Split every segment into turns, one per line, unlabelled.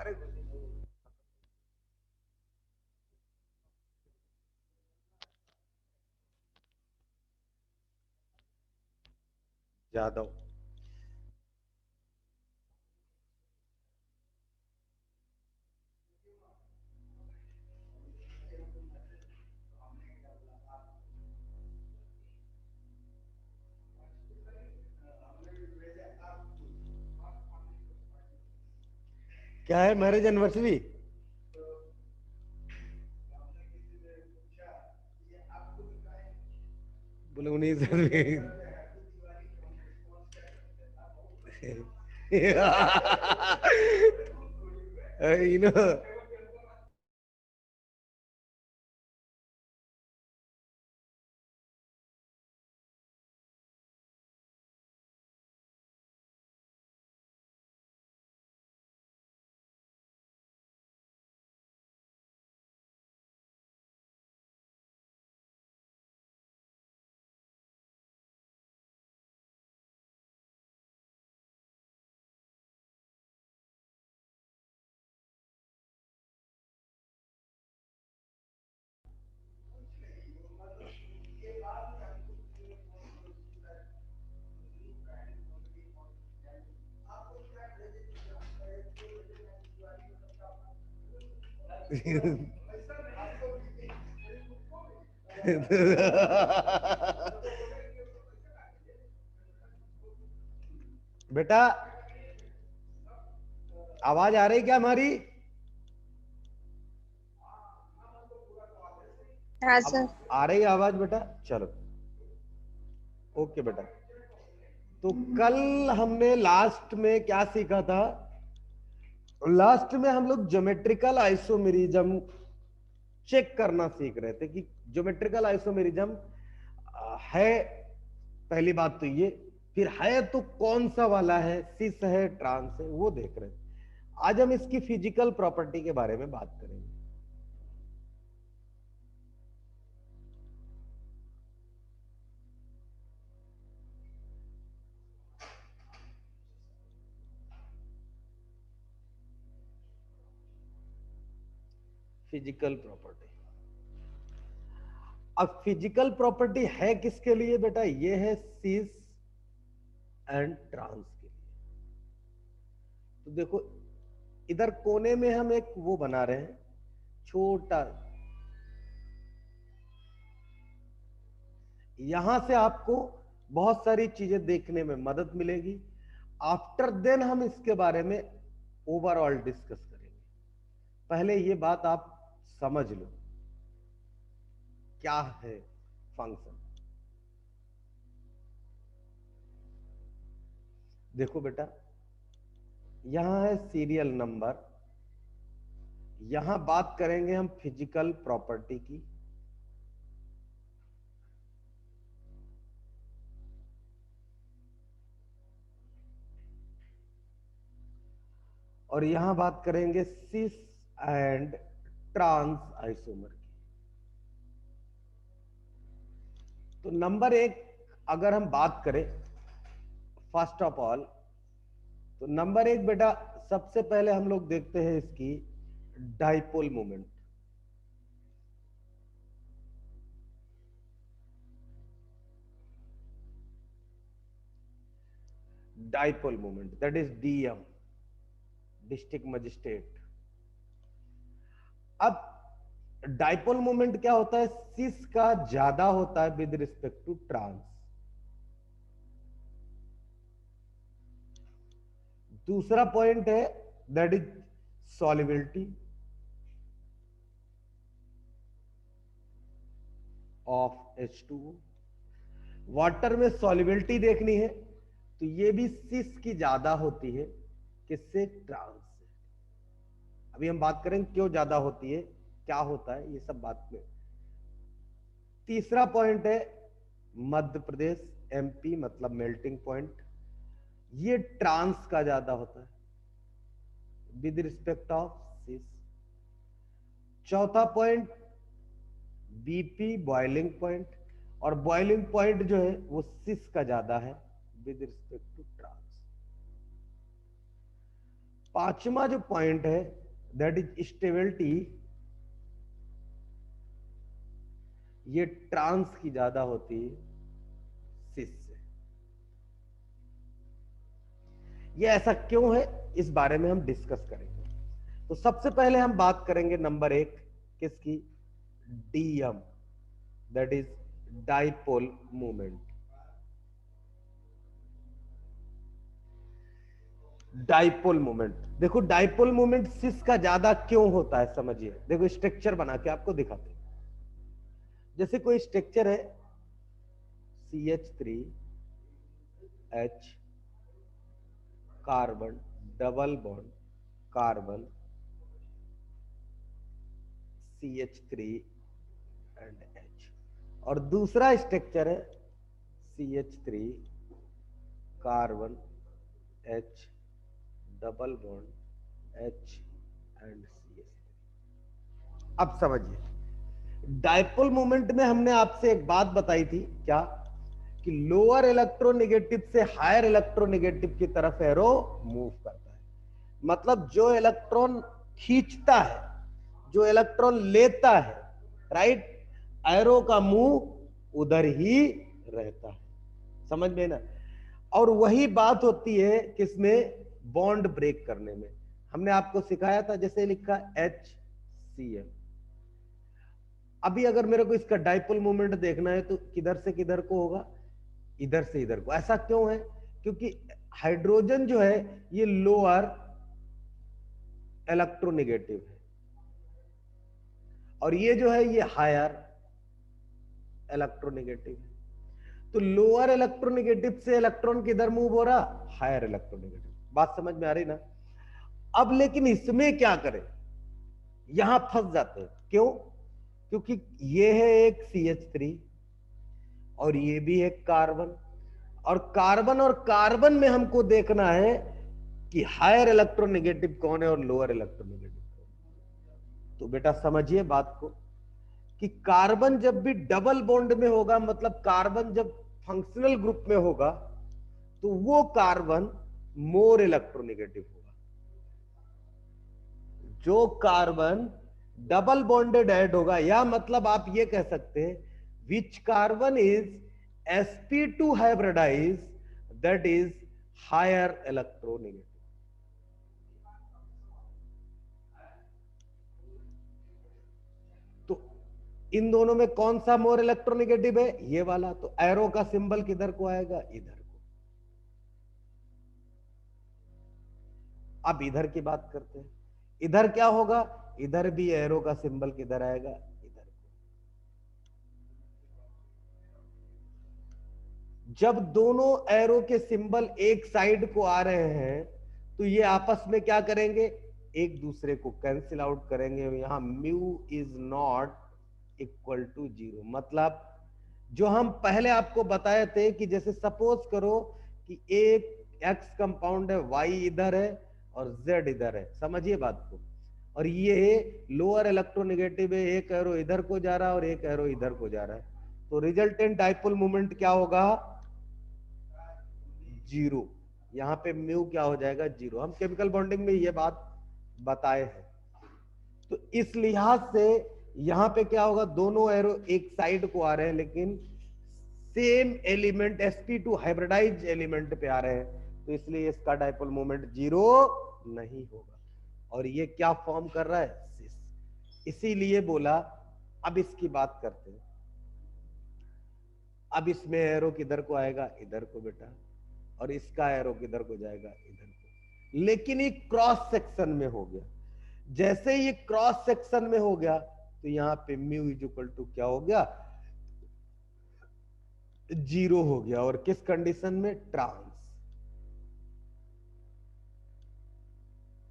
अरे यादव। क्या है मैरिज एनिवर्सरी? बोले 19 you know बेटा आवाज आ रही क्या हमारी?
हाँ
अब
सर।
आ रही है आवाज बेटा? चलो ओके बेटा। तो कल हमने लास्ट में क्या सीखा था? लास्ट में हम लोग ज्योमेट्रिकल आइसोमेरिज्म चेक करना सीख रहे थे कि ज्योमेट्रिकल आइसोमेरिज्म है। पहली बात तो ये, फिर है तो कौन सा वाला है, सिस है ट्रांस है, वो देख रहे थे। आज हम इसकी फिजिकल प्रॉपर्टी के बारे में बात करेंगे। Physical property. अब फिजिकल प्रॉपर्टी है किसके लिए बेटा? ये है सिस एंड ट्रांस के लिए। तो देखो इधर कोने में हम एक वो बना रहे हैं छोटा, यहां से आपको बहुत सारी चीजें देखने में मदद मिलेगी। आफ्टर देन हम इसके बारे में ओवरऑल डिस्कस करेंगे। पहले ये बात आप समझ लो क्या है फंक्शन। देखो बेटा यहां है सीरियल नंबर, यहां बात करेंगे हम फिजिकल प्रॉपर्टी की। और यहां बात करेंगे सिस एंड ट्रांस आइसोमर की। तो नंबर एक अगर हम बात करें फर्स्ट ऑफ ऑल, तो नंबर एक बेटा सबसे पहले हम लोग देखते हैं इसकी dipole moment. Dipole moment that is DM, district magistrate. अब डाइपोल मोमेंट क्या होता है? सिस का ज्यादा होता है विद रिस्पेक्ट टू ट्रांस। दूसरा पॉइंट है that is solubility of H2O। Water में सॉल्युबिलिटी देखनी है तो ये भी सिस की ज्यादा होती है किससे? ट्रांस से। अभी हम बात करेंगे क्यों ज्यादा होती है, क्या होता है, ये सब बात में। तीसरा पॉइंट है मध्य प्रदेश, MP मतलब मेल्टिंग पॉइंट, ये ट्रांस का ज्यादा होता है विद रिस्पेक्ट ऑफ सिस। चौथा पॉइंट BP बॉइलिंग पॉइंट, और बॉइलिंग पॉइंट जो है वो सिस का ज्यादा है विद रिस्पेक्ट टू ट्रांस। पांचवा जो पॉइंट है दैट इज स्टेबिलिटी, ये ट्रांस की ज्यादा होती है सिस से। ये ऐसा क्यों है, इस बारे में हम डिस्कस करेंगे। तो सबसे पहले हम बात करेंगे नंबर एक किसकी, DM, that is dipole movement. Dipole movement, देखो डाइपोल मूवमेंट सिस का ज्यादा क्यों होता है समझिए। देखो स्ट्रक्चर बना के आपको दिखाते हैं। जैसे कोई स्ट्रक्चर है CH3H carbon double bond carbon CH3 and H, और दूसरा स्ट्रक्चर है CH3 carbon H double bond H and CH3। अब समझिए डाइपोल मोमेंट में हमने आपसे एक बात बताई थी क्या, कि लोअर इलेक्ट्रोनेगेटिव से हायर इलेक्ट्रोनेगेटिव की तरफ एरो मूव करता है। मतलब जो इलेक्ट्रॉन खींचता है, जो इलेक्ट्रॉन लेता है, राइट, एरो का मुंह उधर ही रहता है, समझ में ना। और वही बात होती है किसमें, बॉन्ड ब्रेक करने में। हमने आपको सिखाया था, जैसे लिखा HCl। अभी अगर मेरे को इसका डाइपोल मोमेंट देखना है तो किधर से किधर को होगा, इधर से इधर को। ऐसा क्यों है, क्योंकि हाइड्रोजन जो है ये लोअर इलेक्ट्रोनेगेटिव है, और ये जो है ये हायर इलेक्ट्रोनेगेटिव है। तो लोअर इलेक्ट्रोनेगेटिव से इलेक्ट्रॉन किधर मूव हो रहा, हायर इलेक्ट्रोनेगेटिव। बात समझ में आ रही ना। अब लेकिन इसमें क्या करें, यहां फंस जाते हैं। क्यों, क्योंकि ये है एक CH3 और ये भी एक कार्बन, और कार्बन में हमको देखना है कि हायर इलेक्ट्रोनेगेटिव कौन है और लोअर इलेक्ट्रोनेगेटिव कौन है। तो बेटा समझिए बात को, कि कार्बन जब भी डबल बॉन्ड में होगा, मतलब कार्बन जब फंक्शनल ग्रुप में होगा, तो वो कार्बन मोर इलेक्ट्रोनेगेटिव होगा। जो कार्बन डबल बॉन्डेड ऐड होगा, या मतलब आप ये कह सकते हैं which carbon is sp2 hybridise, that is higher electronegative. तो इन दोनों में कौन सा मोर इलेक्ट्रोनेगेटिव है, ये वाला। तो एरो का सिंबल किधर को आएगा, इधर को। अब इधर की बात करते हैं, इधर क्या होगा, इधर भी एरो का सिंबल किधर आएगा, इधर को। जब दोनों एरो के सिंबल एक साइड को आ रहे हैं, तो ये आपस में क्या करेंगे, एक दूसरे को कैंसिल आउट करेंगे। यहां mu is not equal to 0। मतलब जो हम पहले आपको बताए थे कि जैसे सपोज करो कि एक एक्स कंपाउंड है, वाई इधर है और जेड इधर है, समझिए बात को। और ये लोअर इलेक्ट्रोनेगेटिव है, एक एरो इधर को जा रहा है और एक एरो इधर को जा रहा है। तो रिजल्टेंट डाइपोल मोमेंट क्या होगा, 0। यहां पे म्यू क्या हो जाएगा, 0। हम केमिकल बॉन्डिंग में ये बात बताए हैं। तो इस लिहाज से यहां पे क्या होगा, दोनों एरो एक साइड को आ रहे हैं, लेकिन same element sp2 hybridise element पे आ रहे हैं, तो इसलिए इसका डाइपोल मोमेंट 0 नहीं होगा। और ये क्या फॉर्म कर रहा है, सिस। इसीलिए बोला। अब इसकी बात करते हैं। अब इसमें एरो किधर को आएगा, इधर को बेटा, और इसका एरो किधर को जाएगा, इधर को। लेकिन ये क्रॉस सेक्शन में हो गया। जैसे ये क्रॉस सेक्शन में हो गया, तो यहां पे म्यू इज इक्वल टू क्या हो गया, 0 हो गया। और किस कंडीशन में, ट्रांस।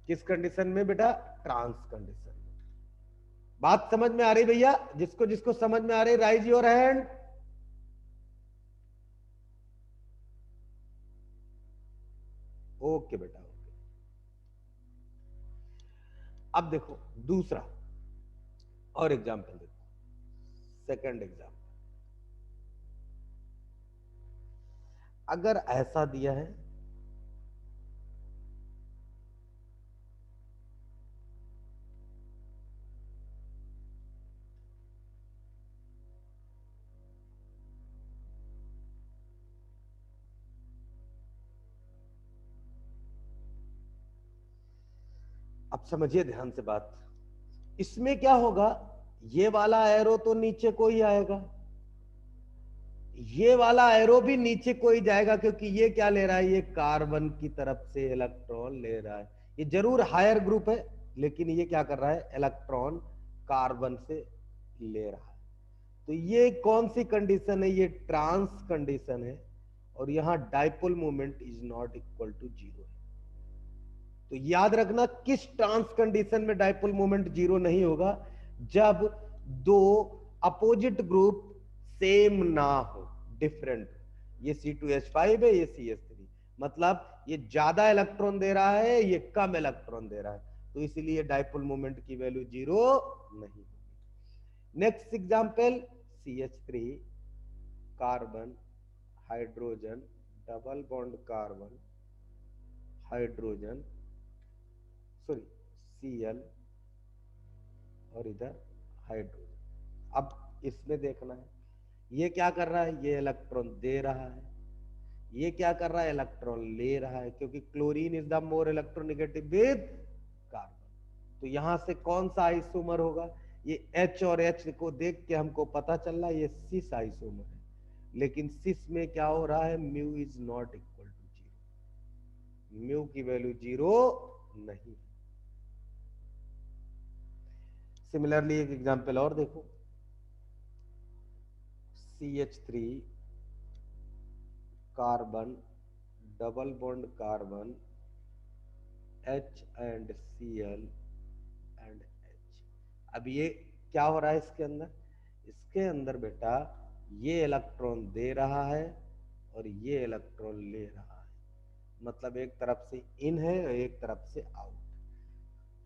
किस कंडीशन में बेटा, ट्रांस कंडीशन में। बात समझ में आ रही भैया, जिसको जिसको समझ में आ रही राइज योर हैंड। ओके बेटा, ओके। अब देखो दूसरा और एग्जांपल देखो, सेकंड एग्जांपल। अगर ऐसा दिया है अब समझिए ध्यान से बात, इसमें क्या होगा, ये वाला एरो तो नीचे को ही आएगा, ये वाला एरो भी नीचे को ही जाएगा, क्योंकि ये क्या ले रहा है, ये कार्बन की तरफ से इलेक्ट्रॉन ले रहा है। ये जरूर हायर ग्रुप है, लेकिन ये क्या कर रहा है, इलेक्ट्रॉन कार्बन से ले रहा है। तो ये कौन सी कंडीशन है, ये ट्रांस कंडीशन है, और यहां dipole moment is not equal to zero है। तो याद रखना किस ट्रांस कंडीशन में डाइपोल मोमेंट जीरो नहीं होगा, जब दो अपोजिट ग्रुप सेम ना हो, डिफरेंट। ये C2H5 है, ये CH3, मतलब ये ज्यादा इलेक्ट्रॉन दे रहा है, ये कम इलेक्ट्रॉन दे रहा है, तो इसलिए डाइपोल मोमेंट की वैल्यू जीरो नहीं होगी। Next example, CH3 carbon hydrogen double bond carbon hydrogen sorry Cl और इधर हाइड्रोजन। अब इसमें देखना है, ये क्या कर रहा है, ये इलेक्ट्रॉन दे रहा है, ये क्या कर रहा है, इलेक्ट्रॉन ले रहा है, क्योंकि chlorine is the more electronegative with carbon. तो यहां से कौन सा आइसोमर होगा, ये H और H को देख के हमको पता चल रहा है ये सिस आइसोमर है, लेकिन सिस में क्या हो रहा है, mu is not equal to zero, mu की वैल्यू जीरो नहीं। सिमिलरली एक एग्जांपल और देखो, CH3 carbon double bond carbon H and Cl and H। अब ये क्या हो रहा है इसके अंदर, इसके अंदर बेटा ये इलेक्ट्रॉन दे रहा है और ये इलेक्ट्रॉन ले रहा है, मतलब एक तरफ से इन है और एक तरफ से आउट,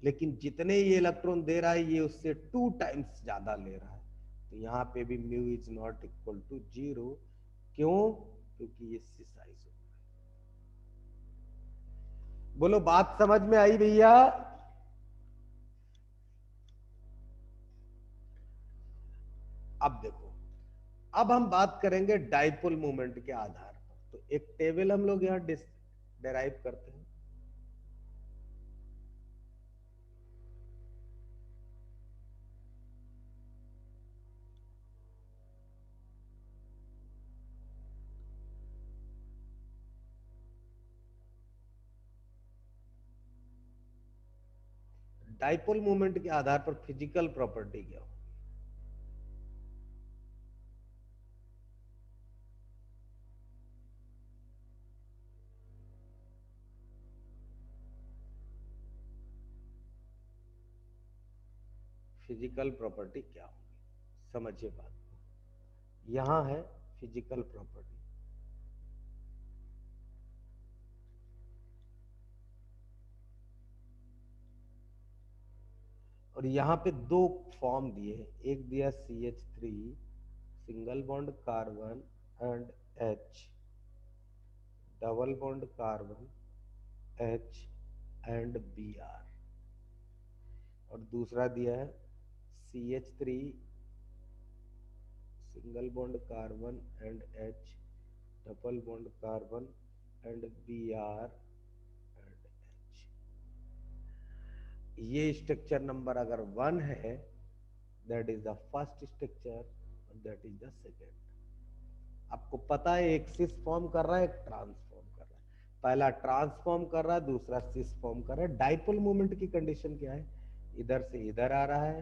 लेकिन जितने ये इलेक्ट्रॉन दे रहा है ये उससे 2 टाइम्स ज्यादा ले रहा है। तो यहाँ पे भी mu is not equal to zero, क्यों, क्योंकि ये सिस आइसोमर है। बोलो बात समझ में आई भैया। अब देखो, अब हम बात करेंगे डाइपोल मोमेंट के आधार पर। तो एक टेबल हम लोग यहाँ डिराइव करते हैं। डाइपोल मोमेंट के आधार पर फिजिकल प्रॉपर्टी क्या हो, फिजिकल प्रॉपर्टी क्या होगी, समझिए बात को। यहां है फिजिकल प्रॉपर्टी, और यहां पे दो फॉर्म दिए हैं, एक दिया CH3 single bond carbon and H double bond carbon H and Br, और दूसरा दिया है CH3 single bond carbon and H double bond carbon and Br and H। ये स्ट्रक्चर नंबर अगर 1 है, that is the first structure और that is the second. आपको पता है एक सिस फॉर्म कर रहा है, एक ट्रांसफॉर्म कर रहा है, पहला ट्रांसफॉर्म कर रहा है, दूसरा सिस फॉर्म कर रहा है। डाइपोल मोमेंट की कंडीशन क्या है, इधर से इधर आ रहा है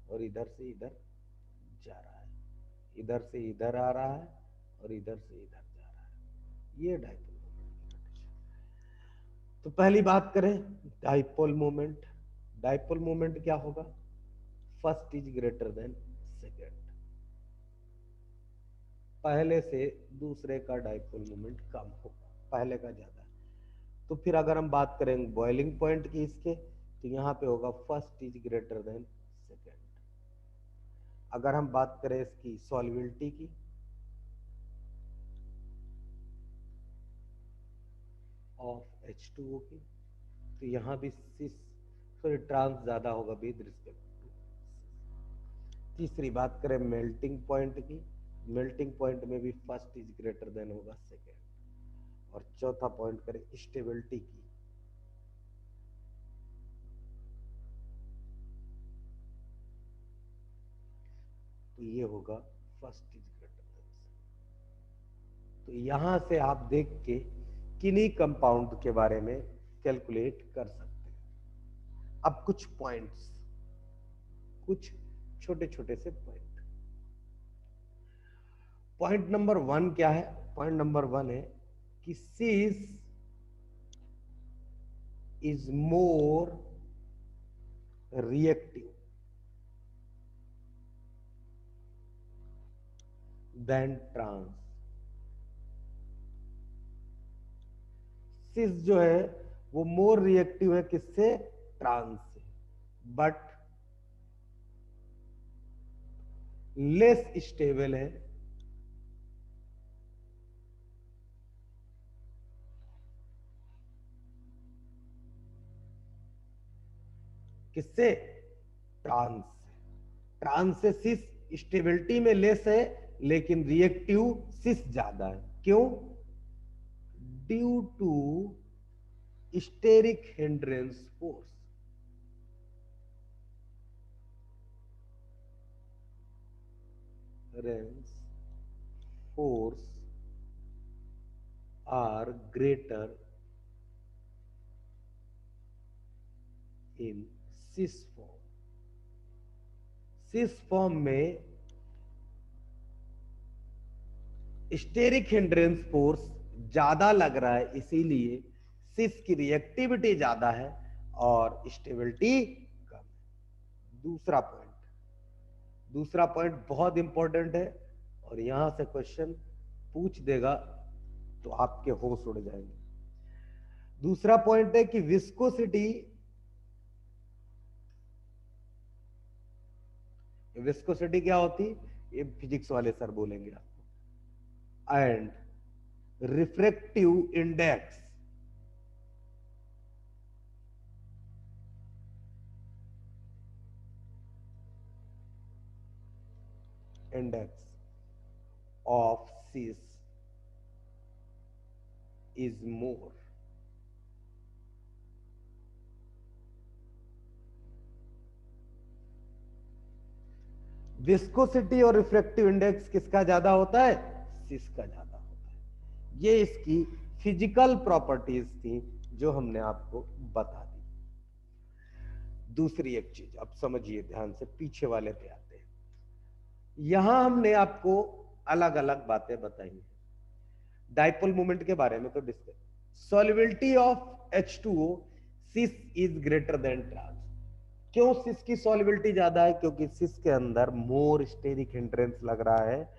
और इधर से इधर जा रहा है, इधर से इधर आ रहा है और इधर से इधर जा रहा है, ये डाइपोल मोमेंट की कंडीशन। तो पहली बात करें डाइपोल मोमेंट, डाइपोल मोमेंट क्या होगा, first is greater then second, पहले से दूसरे का डाइपोल मोमेंट कम होगा, पहले का ज्यादा। तो फिर अगर हम बात करें बॉइलिंग पॉइंट की इसके, तो यहाँ पे होगा first is greater then second. अगर हम बात करें इसकी सॉल्युबिलिटी की, ऑफ H2O की, तो यहाँ भी सॉरी ट्रांस ज्यादा होगा विद रिस्पेक्ट टू। तीसरी बात करें मेल्टिंग पॉइंट की, मेल्टिंग पॉइंट में भी फर्स्ट इज ग्रेटर देन होगा सेकेंड। और चौथा पॉइंट करें स्टेबिलिटी की, ये होगा फर्स्ट इज ग्रेटर देन। तो यहां से आप देख के किन्हीं कंपाउंड के बारे में कैलकुलेट कर सकते हैं। अब कुछ पॉइंट्स, कुछ छोटे छोटे से पॉइंट। पॉइंट नंबर 1 क्या है? पॉइंट नंबर 1 है कि cis is more reactive than trans. Cis जो है वो मोर रिएक्टिव है किससे? ट्रांस से, बट लेस स्टेबल है किससे? ट्रांस से। ट्रांस से सिस स्टेबिलिटी में लेस है, लेकिन रिएक्टिव सिस ज्यादा है। क्यों? Due to steric hindrance force. Force are greater in cis form. Cis form में स्टेरिक हिंड्रेंस फोर्स ज्यादा लग रहा है, इसीलिए सिस की रिएक्टिविटी ज्यादा है और स्टेबिलिटी कम है। दूसरा पॉइंट बहुत इंपॉर्टेंट है और यहां से क्वेश्चन पूछ देगा तो आपके होश उड़ जाएंगे। दूसरा पॉइंट है कि विस्कोसिटी, विस्कोसिटी क्या होती? ये फिजिक्स वाले सर बोलेंगे आपको। And refractive index of cis is more। Viscosity और रिफ्रैक्टिव इंडेक्स किसका ज्यादा होता है? सिस का ज्यादा होता है। ये इसकी फिजिकल प्रॉपर्टीज थी जो हमने आपको बता दी। दूसरी एक चीज अब समझिए ध्यान से, पीछे वाले पे आते हैं। यहां हमने आपको अलग अलग बातें बताई हैं। डाइपोल मोमेंट के बारे में तो discuss. Solubility of H2O, cis is greater than trans. क्यों सिस की सॉल्युबिलिटी ज्यादा है? क्योंकि सिस के अंदर मोर स्टेरिक हिंड्रेंस लग रहा है,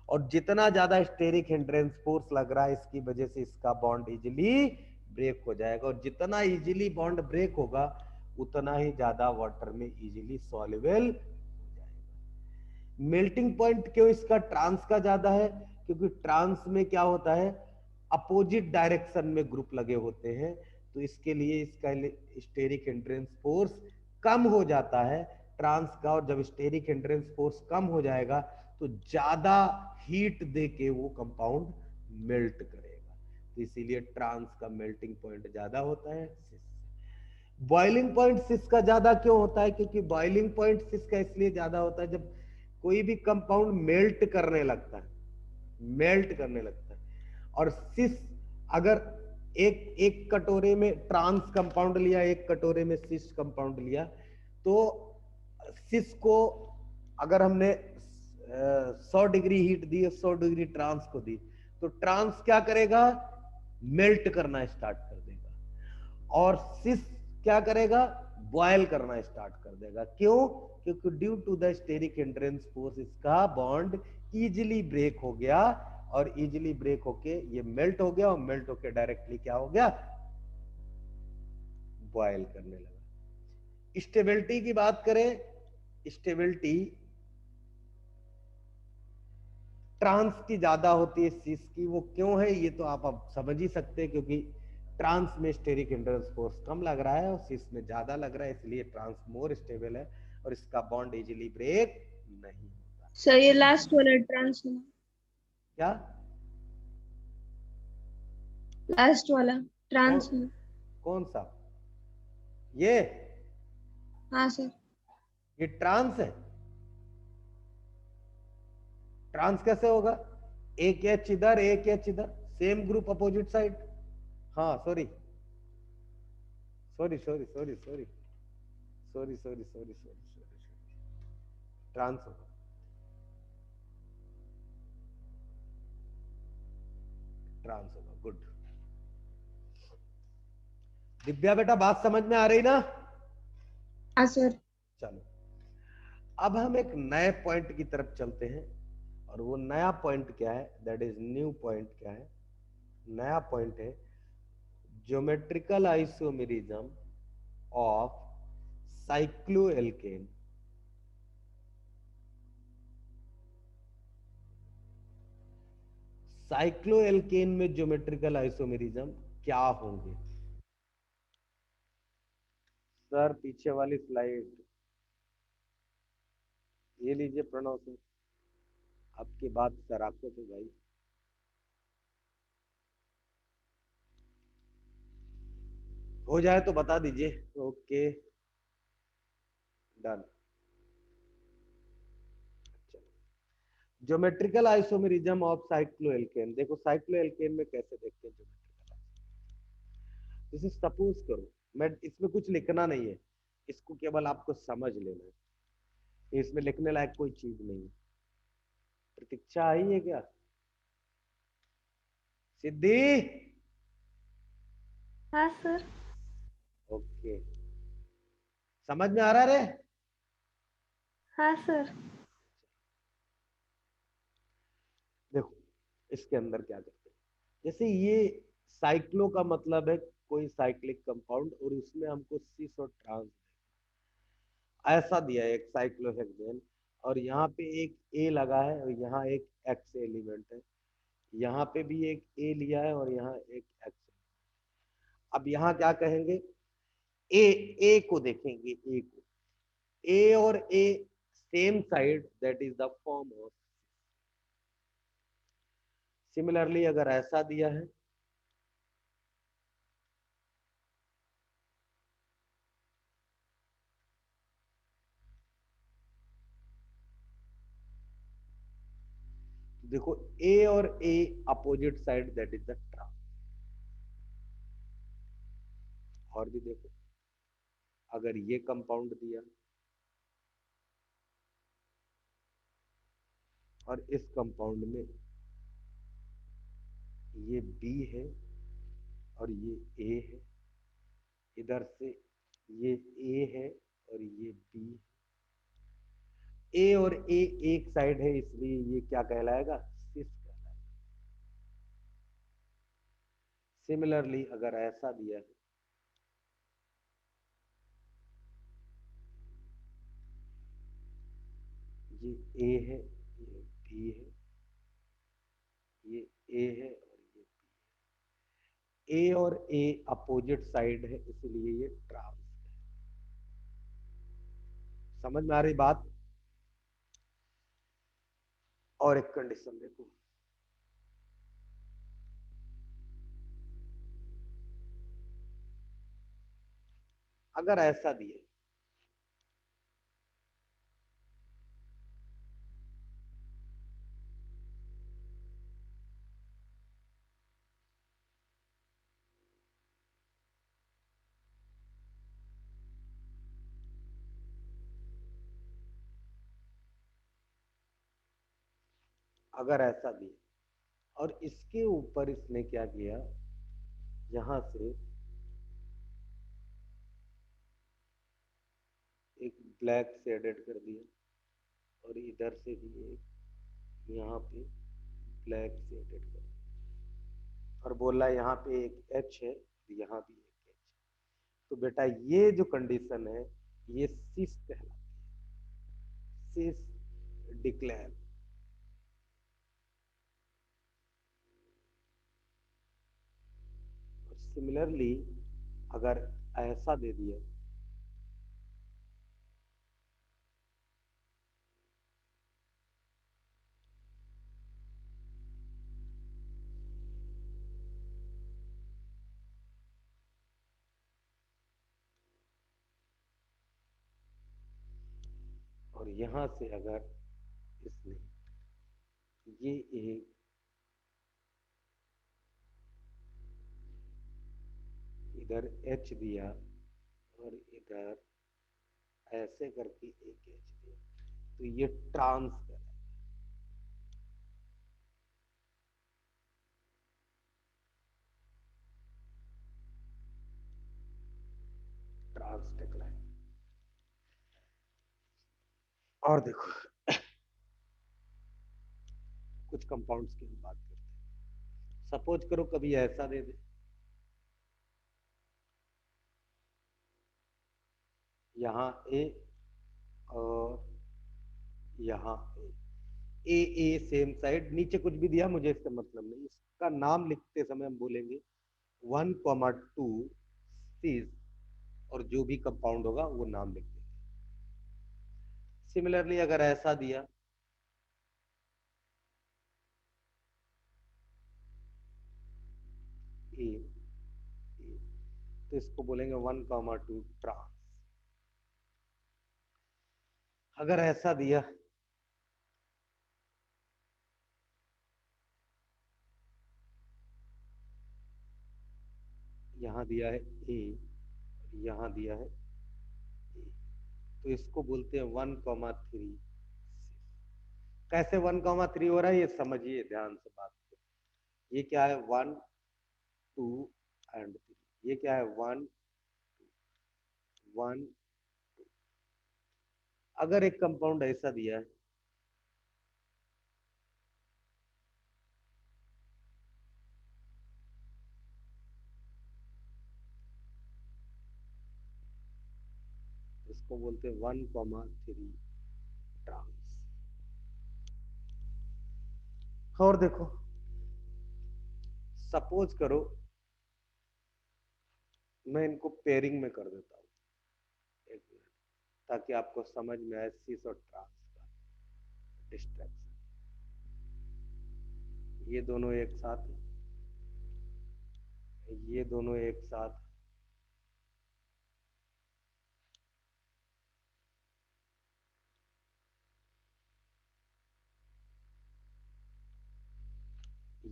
और जितना ज्यादा स्टेरिक हिंड्रेंस फोर्स लग रहा है इसकी वजह से इसका बॉन्ड इजीली ब्रेक हो जाएगा, और जितना इजीली बॉन्ड ब्रेक होगा उतना ही ज्यादा वाटर में इजीली सॉल्युबल हो जाएगा। मेल्टिंग पॉइंट क्यों इसका ट्रांस का ज्यादा है? क्योंकि ट्रांस में क्या होता है, अपोजिट डायरेक्शन में ग्रुप लगे होते हैं, तो इसके लिए इसका स्टेरिक हिंड्रेंस फोर्स कम हो जाता है ट्रांस का, और जब स्टेरिक हिंड्रेंस फोर्स कम हो जाएगा तो ज्यादा हीट देके वो कंपाउंड मेल्ट करेगा, तो इसीलिए ट्रांस का मेल्टिंग पॉइंट ज्यादा होता है सिस से। बॉइलिंग पॉइंट सिस का ज्यादा क्यों होता है? क्योंकि बॉइलिंग पॉइंट सिस का इसलिए ज्यादा होता है जब कोई भी कंपाउंड मेल्ट करने लगता है, और सिस अगर एक एक कटोरे में ट्रांस कंपाउंड लिया, एक कटोरे में सिस कंपाउंड लिया, तो सिस को अगर हमने 100 डिग्री हीट दी, 100 डिग्री ट्रांस को दी, तो ट्रांस क्या करेगा? मेल्ट करना स्टार्ट कर देगा, और सिस क्या करेगा? बॉयल करना स्टार्ट कर देगा। क्यों? क्योंकि due to the steric hindrance force इसका बॉन्ड इजीली ब्रेक हो गया, और इजीली ब्रेक होके ये मेल्ट हो गया, और मेल्ट होके डायरेक्टली क्या हो गया? बॉयल करने लगा। स्टेबिलिटी की बात करें, स्टेबिलिटी ट्रांस की ज्यादा होती है सिस की। वो क्यों है ये तो आप अब समझ ही सकते हैं, क्योंकि ट्रांस में स्टेरिक हिंड्रेंस फोर्स कम लग रहा है और सिस में ज्यादा लग रहा है, इसलिए ट्रांस मोर स्टेबल है और इसका बॉन्ड इजीली ब्रेक नहीं होता।
सर ये लास्ट वाला ट्रांस में,
क्या
लास्ट वाला
कौन
ट्रांस में।
कौन सा? ये
हाँ सर।
ये ट्रांस है। ट्रांस कैसे होगा? एक एच इधर, एक एच इधर, सेम ग्रुप अपोजिट साइड। हाँ sorry sorry sorry sorry sorry sorry sorry sorry sorry, trans होगा। ट्रांस होगा, गुड। दिव्या बेटा बात समझ में आ रही ना?
हाँ सर।
चलो अब हम एक नए पॉइंट की तरफ चलते हैं, और वो नया पॉइंट क्या है? दैट इज न्यू पॉइंट क्या है? नया पॉइंट है geometrical isomerism of cycloalkane. Cycloalkane में ज्योमेट्रिकल आइसोमेरिज्म क्या होंगे? सर पीछे वाली स्लाइड ये लीजिए प्रणव सर, आपकी बात सराखों पे भाई। हो जाए तो बता दीजिए। Okay done. Geometrical isomerism of cycloalkane. देखो साइक्लोएल्केन में कैसे देखते हैं ज्योमेट्रिकल। जैसे सपोज करो, मैं इसमें कुछ लिखना नहीं है, इसको केवल आपको समझ लेना है, इसमें लिखने लायक कोई चीज नहीं है। प्रतीक्षा आई है क्या? सिद्धि?
हाँ सर।
ओके, समझ में आ रहा रे?
हाँ सर।
देखो इसके अंदर क्या करते हैं, जैसे ये साइक्लो का मतलब है कोई साइक्लिक कंपाउंड, और उसमें हमको सिस और ट्रांस ऐसा दिया है, एक साइक्लोहेक्सेन, और यहाँ पे एक ए लगा है और यहाँ एक एक्स एलिमेंट है, यहाँ पे भी एक ए लिया है और यहाँ एक एक्स। अब यहाँ क्या कहेंगे? ए, ए को देखेंगे, ए को, ए और A same side, that is the form of. Similarly अगर ऐसा दिया है, देखो ए और A opposite side, that is the trans. और भी देखो, अगर ये कंपाउंड दिया और इस कंपाउंड में ये बी है और ये ए है, इधर से ये ए है और ये बी, ए और ए एक साइड है, इसलिए ये क्या कहलाएगा? सिस कहलाएगा। सिमिलरली अगर ऐसा दिया है, ये ए है, ये बी है, ये ए है और ये बी, ए और ए अपोजिट साइड है, इसलिए ये ट्रांस है। समझ में आ रही बात? और एक कंडीशन देखो, अगर ऐसा दिए, अगर ऐसा दिए और इसके ऊपर इसने क्या किया, यहां से एक ब्लैक शेडेड कर दिया, और इधर से भी एक यहाँ पे ब्लैक शेडेड कर दिया, और बोला यहाँ पे एक एच है, यहाँ भी एक एच है। तो बेटा ये जो कंडीशन है, ये सिस कहलाती है, सिस डिक्लेयर। सिमिलरली अगर ऐसा दे दिया, और यहां से अगर इसने ये एक इधर H दिया और इधर ऐसे करके एक H दिया, तो ये ट्रांस कहलाएगा। ट्रांस टेक्लाइन। और देखो कुछ कंपाउंड्स की हम बात करते हैं। सपोज करो कभी ऐसा दे दे, यहाँ ए और यहाँ ए सेम साइड, नीचे कुछ भी दिया मुझे इससे मतलब नहीं, इसका नाम लिखते समय हम बोलेंगे 1,2 सीज, और जो भी कंपाउंड होगा वो नाम लिख देंगे। सिमिलरली अगर ऐसा दिया ए, तो इसको बोलेंगे 1,2 ट्रांस। अगर ऐसा दिया यहाँ दिया है ए, यहाँ दिया है ए, तो इसको बोलते हैं 1,3। कैसे 1,3 हो रहा है ये समझिए ध्यान से बात को। ये क्या है 1 2 एंड 3, ये क्या है 1 1। अगर एक कंपाउंड ऐसा दिया है इसको बोलते हैं 1,3 ट्रांस। और देखो सपोज करो मैं इनको पेयरिंग में कर देता हूँ, एक मिनट, ताकि आपको समझ में आए सिस और ट्रांस का डिस्ट्रैक्शन। ये दोनों एक साथ, ये दोनों एक साथ,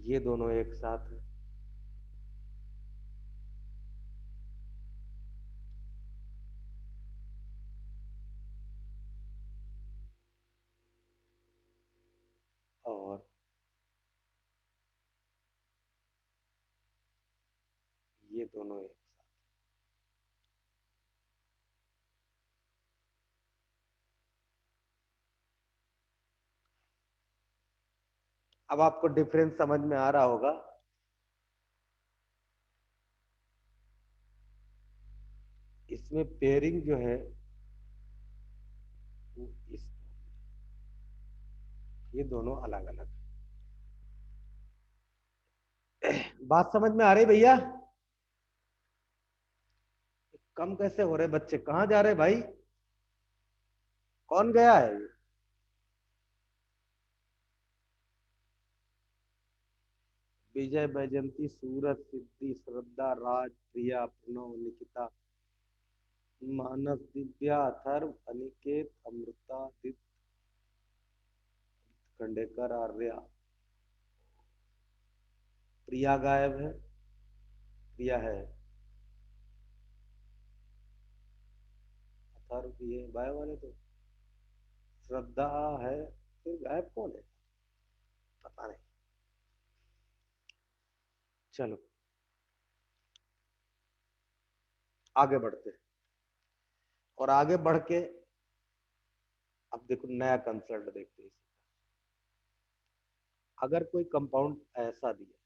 ये दोनों एक साथ, और ये दोनों एक साथ। अब आपको डिफरेंस समझ में आ रहा होगा। इसमें पेयरिंग जो है वो इस, ये दोनों अलग अलग। बात समझ में आ रही भैया? कम कैसे हो रहे बच्चे, कहाँ जा रहे भाई? कौन गया है? विजय, बैजंती, सूरज, सिद्धि, श्रद्धा, राज, प्रिया, प्रणव, निकिता, मानस, दिव्या, अथर्व, अनिकेत, अमृता, दित, खंडेकर, आर्या। प्रिया गायब है, प्रिया है, अथर्व भी है, गायब वाले तो श्रद्धा है, फिर गायब कौन है पता नहीं। चलो आगे बढ़ते हैं, और आगे बढ़ के अब देखो नया कंसर्ट देखते हैं। अगर कोई कंपाउंड ऐसा दिया,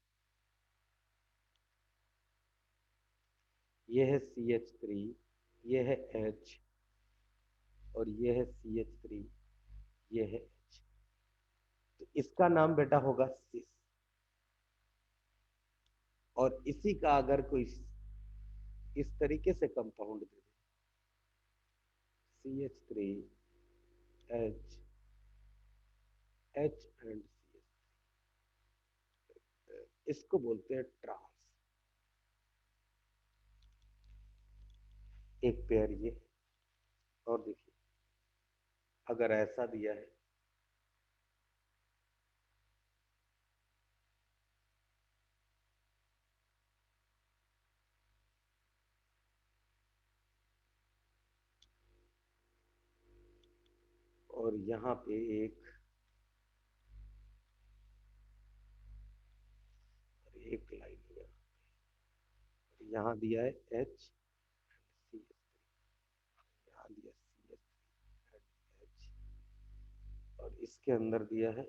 ये है CH3, ये है H, और ये है CH3, ये है H, तो इसका नाम बेटा होगा सिस। और इसी का अगर कोई इस तरीके से compound they they, CH3 H H and CH, इसको बोलते हैं ट्रांस। एक पेयर ये, और देखिए अगर ऐसा दिया है और यहाँ पे एक लाइन यहाँ दिया है एच सी एच, यहाँ दिया सी एच एच, और इसके अंदर दिया है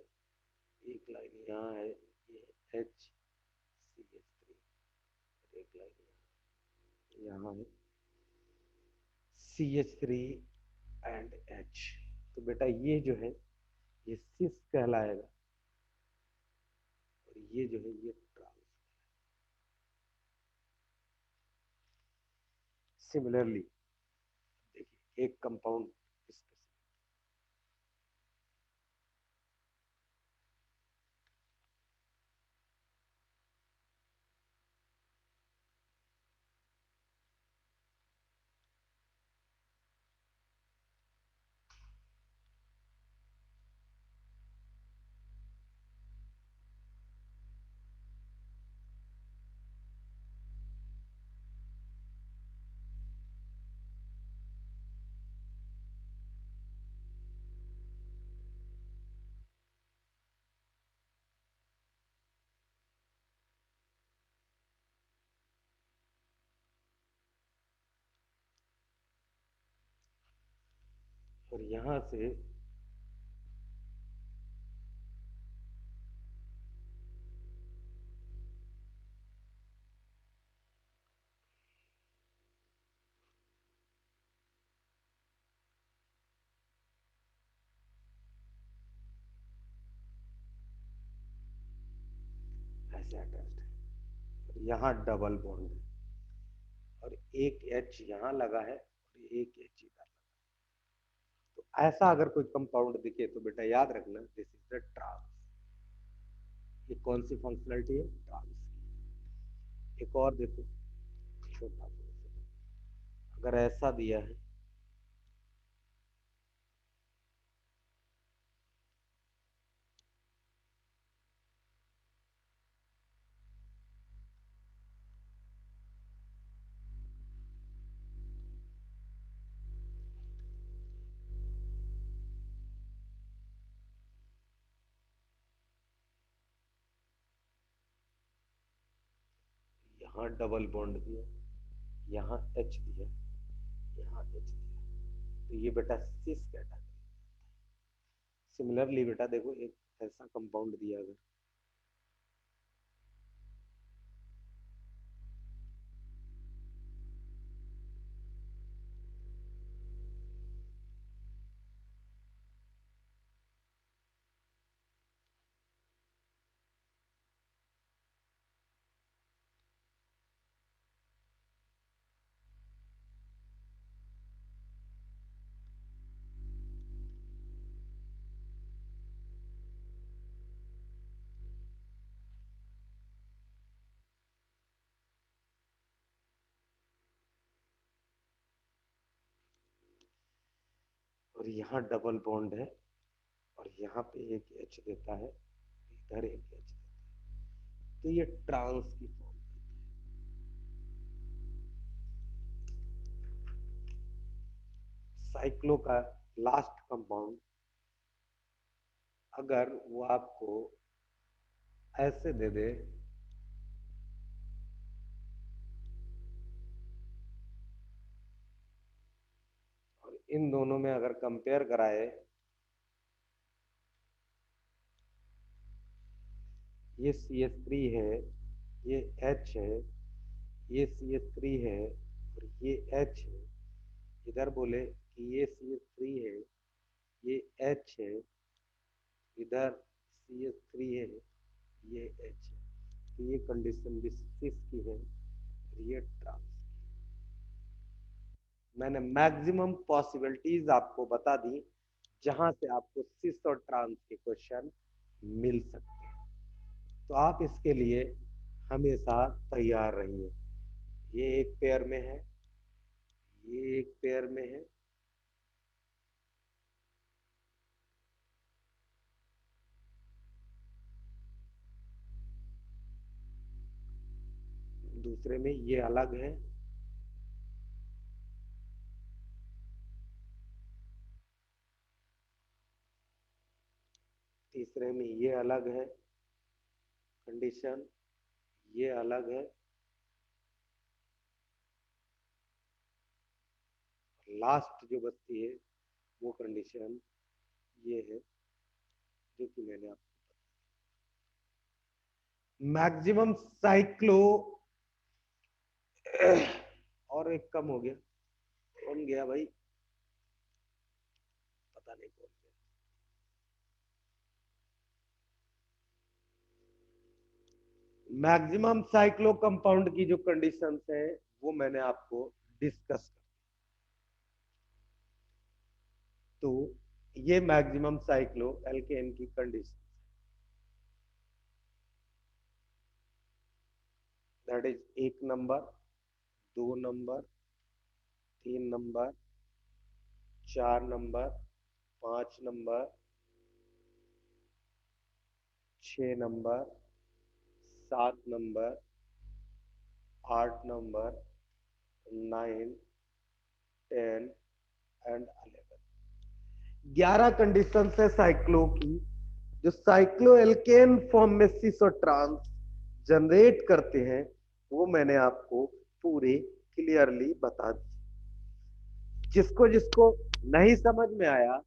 एक लाइन यहाँ है ये एच सी एच थ्री, एक लाइन यहाँ है C H three and H. तो बेटा ये जो है ये सिस कहलाएगा, और ये जो है ये ट्रांस। सिमिलरली देखिए एक कंपाउंड इसके, और यहाँ से ऐसे अटैच्ड है, और यहाँ डबल बॉन्ड है, और एक एच यहाँ लगा है और एक एच इधर। तो ऐसा अगर कोई कंपाउंड दिखे तो बेटा याद रखना दिस इज द ट्रांस। ये कौन सी फंक्शनलिटी है? ट्रांस की। एक और देखो छोटा सा, अगर ऐसा दिया है यहाँ डबल बॉन्ड दिया, यहाँ एच दिया, यहाँ एच दिया, तो ये बेटा सिस कैटेगरी। सिमिलरली बेटा देखो एक ऐसा कंपाउंड दिया अगर, और यहाँ डबल बॉन्ड है, और यहाँ पे एक एच देता है, इधर एक एच देता है, तो ये ट्रांस की फॉर्म। साइक्लो का लास्ट कंपाउंड अगर वो आपको ऐसे दे दे, और इन दोनों में अगर कंपेयर कराए, ये CH3 है, ये H है, ये CH3 है, और ये H है, इधर बोले कि ये CH3 है, ये H है, इधर CH3 है, ये H है, तो ये कंडीशन भी सिस की है, और ये ट्रांस। मैंने मैक्सिमम पॉसिबिलिटीज आपको बता दी जहां से आपको सिस और ट्रांस के क्वेश्चन मिल सकते हैं, तो आप इसके लिए हमेशा तैयार रहिए। ये एक पेयर में है, ये एक पेयर में है, दूसरे में ये अलग है, तीसरे में ये अलग है कंडीशन, ये अलग है, लास्ट जो बचती है वो कंडीशन ये है जो कि मैंने आपको मैक्सिमम साइक्लो और एक कम हो गया, कौन गया भाई, पता नहीं कौन गया। मैक्सिमम साइक्लो कंपाउंड की जो कंडीशंस है वो मैंने आपको डिस्कस कर, तो ये मैक्सिमम साइक्लो एल्केन की condition, that is 1 number, 2 number, 3 number, 4 number, 5 number, 6 number, 7 number, 8 number, 9, 10 and 11। 11 condition है साइक्लो की, जो साइक्लो एल्केन फॉर्म में सिस और ट्रांस जनरेट करते हैं, वो मैंने आपको पूरे क्लियरली बता दी। जिसको जिसको नहीं समझ में आया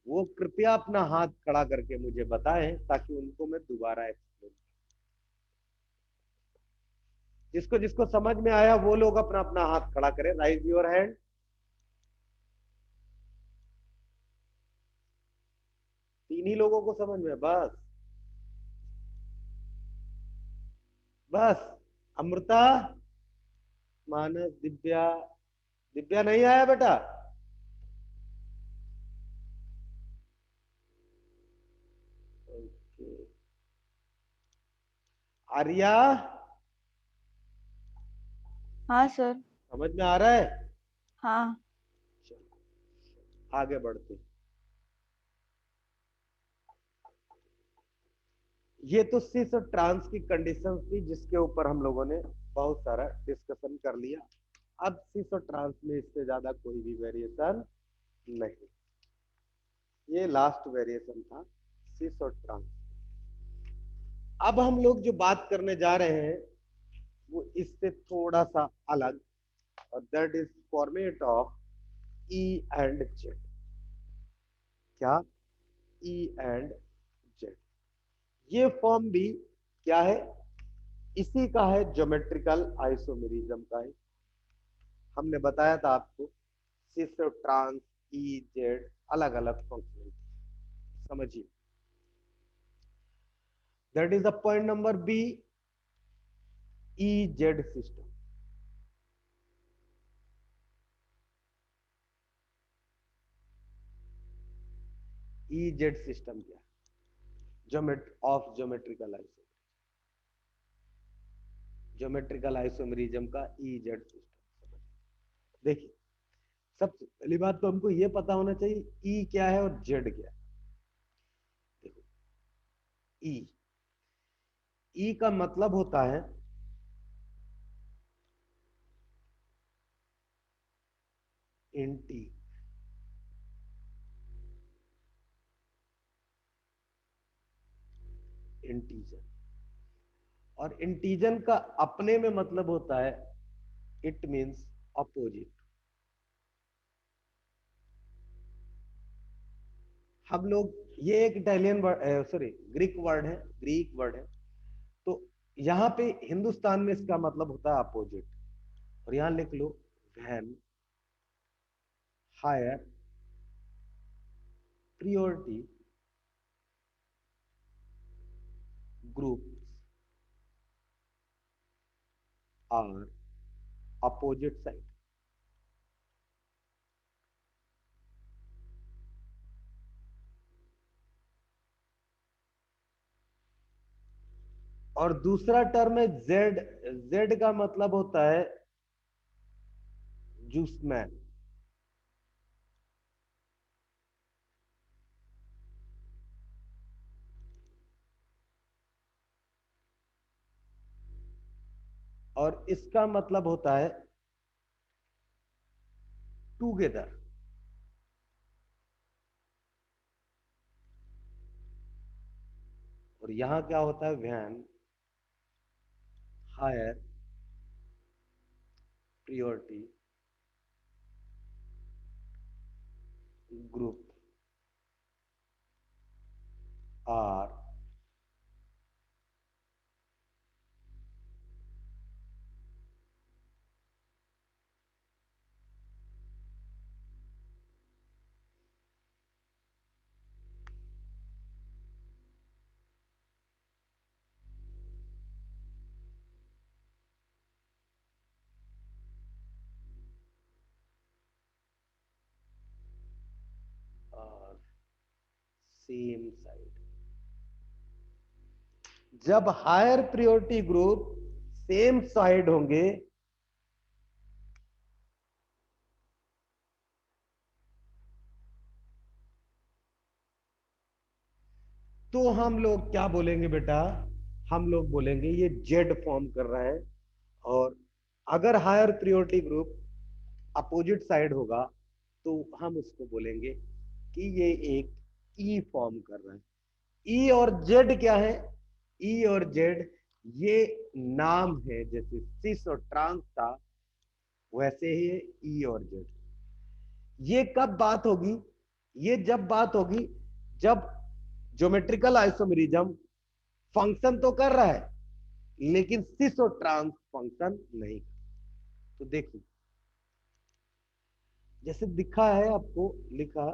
वो कृपया अपना हाथ खड़ा करके मुझे बताएं, ताकि उनको मैं दोबारा एक्सप्लेन। जिसको जिसको समझ में आया वो लोग अपना अपना हाथ खड़ा करें, राइज योर हैंड। तीन ही लोगों को समझ में, बस बस। अमृता, मानस, दिव्या, दिव्या नहीं आया बेटा, ओके। आर्या,
हाँ सर।
समझ में आ रहा है?
हाँ।
चलो आगे बढ़ते। ये तो सिस और ट्रांस की कंडीशन थी जिसके ऊपर हम लोगों ने बहुत सारा डिस्कशन कर लिया। अब सिस और ट्रांस में इससे ज्यादा कोई भी वेरिएशन नहीं, ये लास्ट वेरिएशन था सिस और ट्रांस। अब हम लोग जो बात करने जा रहे हैं वो इससे थोड़ा सा अलग, और that is format of E and Z. क्या? E and Z. ये फॉर्म भी क्या है? इसी का है, ज्योमेट्रिकल आइसोमेरिज्म का है। हमने बताया था आपको सिस और ट्रांस, ई, जेड अलग अलग फंक्शन, समझिए। That is the point number B, E Z system. E Z system क्या? ज्योमेट्रिकल आइसोमेरिज्म, ज्योमेट्रिकल आइसोमेरिज्म का ई जेड सिस्टम। देखिए, सबसे पहली बात तो हमको ये पता होना चाहिए ई क्या है और जेड क्या है। देखो, ई, ई का मतलब होता है इंटी, इंटीजर। और इंटीजर का अपने में मतलब होता है इट मींस अपोजिट। हम लोग, ये एक Italian word, sorry Greek word है, ग्रीक वर्ड है। तो यहाँ पे हिंदुस्तान में इसका मतलब होता है अपोजिट। और यहां लिख लो when higher priority groups are opposite side। और दूसरा टर्म है जेड। जेड का मतलब होता है जूसमैन। और इसका मतलब होता है टुगेदर। और यहां क्या होता है, when higher priority group are same side. जब higher priority group same side होंगे तो हम लोग क्या बोलेंगे बेटा, हम लोग बोलेंगे ये जेड फॉर्म कर रहा है। और अगर higher priority group opposite side होगा तो हम उसको बोलेंगे कि ये एक ई फॉर्म कर रहा है। ई और जेड क्या है, ई और जेड ये नाम है, जैसे सिस और ट्रांस था वैसे ही ई और जेड। ये कब बात होगी, ये जब बात होगी जब ज्योमेट्रिकल आइसोमेरिज्म फंक्शन तो कर रहा है लेकिन सिस और ट्रांस फंक्शन नहीं। तो देखिए जैसे दिखा है आपको, लिखा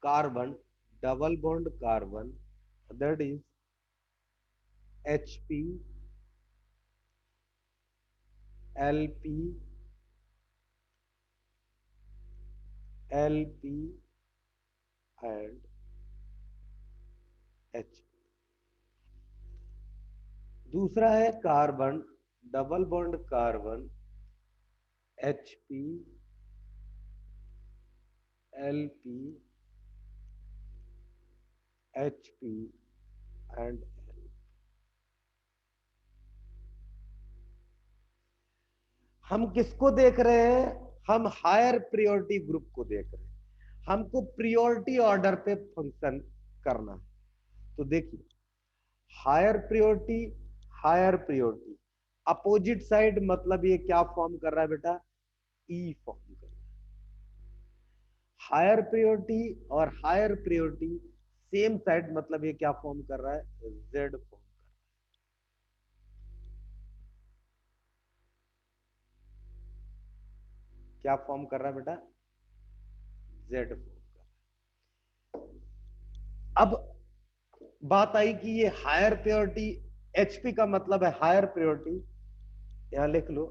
carbon double bond carbon, that is HP LP LP and H। दूसरा है carbon double bond carbon HP LP HP and L। हम किसको देख रहे हैं, हम हायर प्रायोरिटी ग्रुप को देख रहे हैं। हमको प्रायोरिटी ऑर्डर पे फंक्शन करना है। तो देखिए हायर प्रायोरिटी अपोजिट साइड, मतलब ये क्या फॉर्म कर रहा है बेटा, ई फॉर्म कर रहा है। हायर प्रायोरिटी और हायर प्रायोरिटी सेम साइड, मतलब ये क्या फॉर्म कर रहा है, जेड फॉर्म। क्या फॉर्म कर रहा है बेटा, जेड फॉर्म कर रहा है। अब बात आई कि ये हायर प्रायोरिटी, एचपी का मतलब है हायर प्रायोरिटी, यहां लिख लो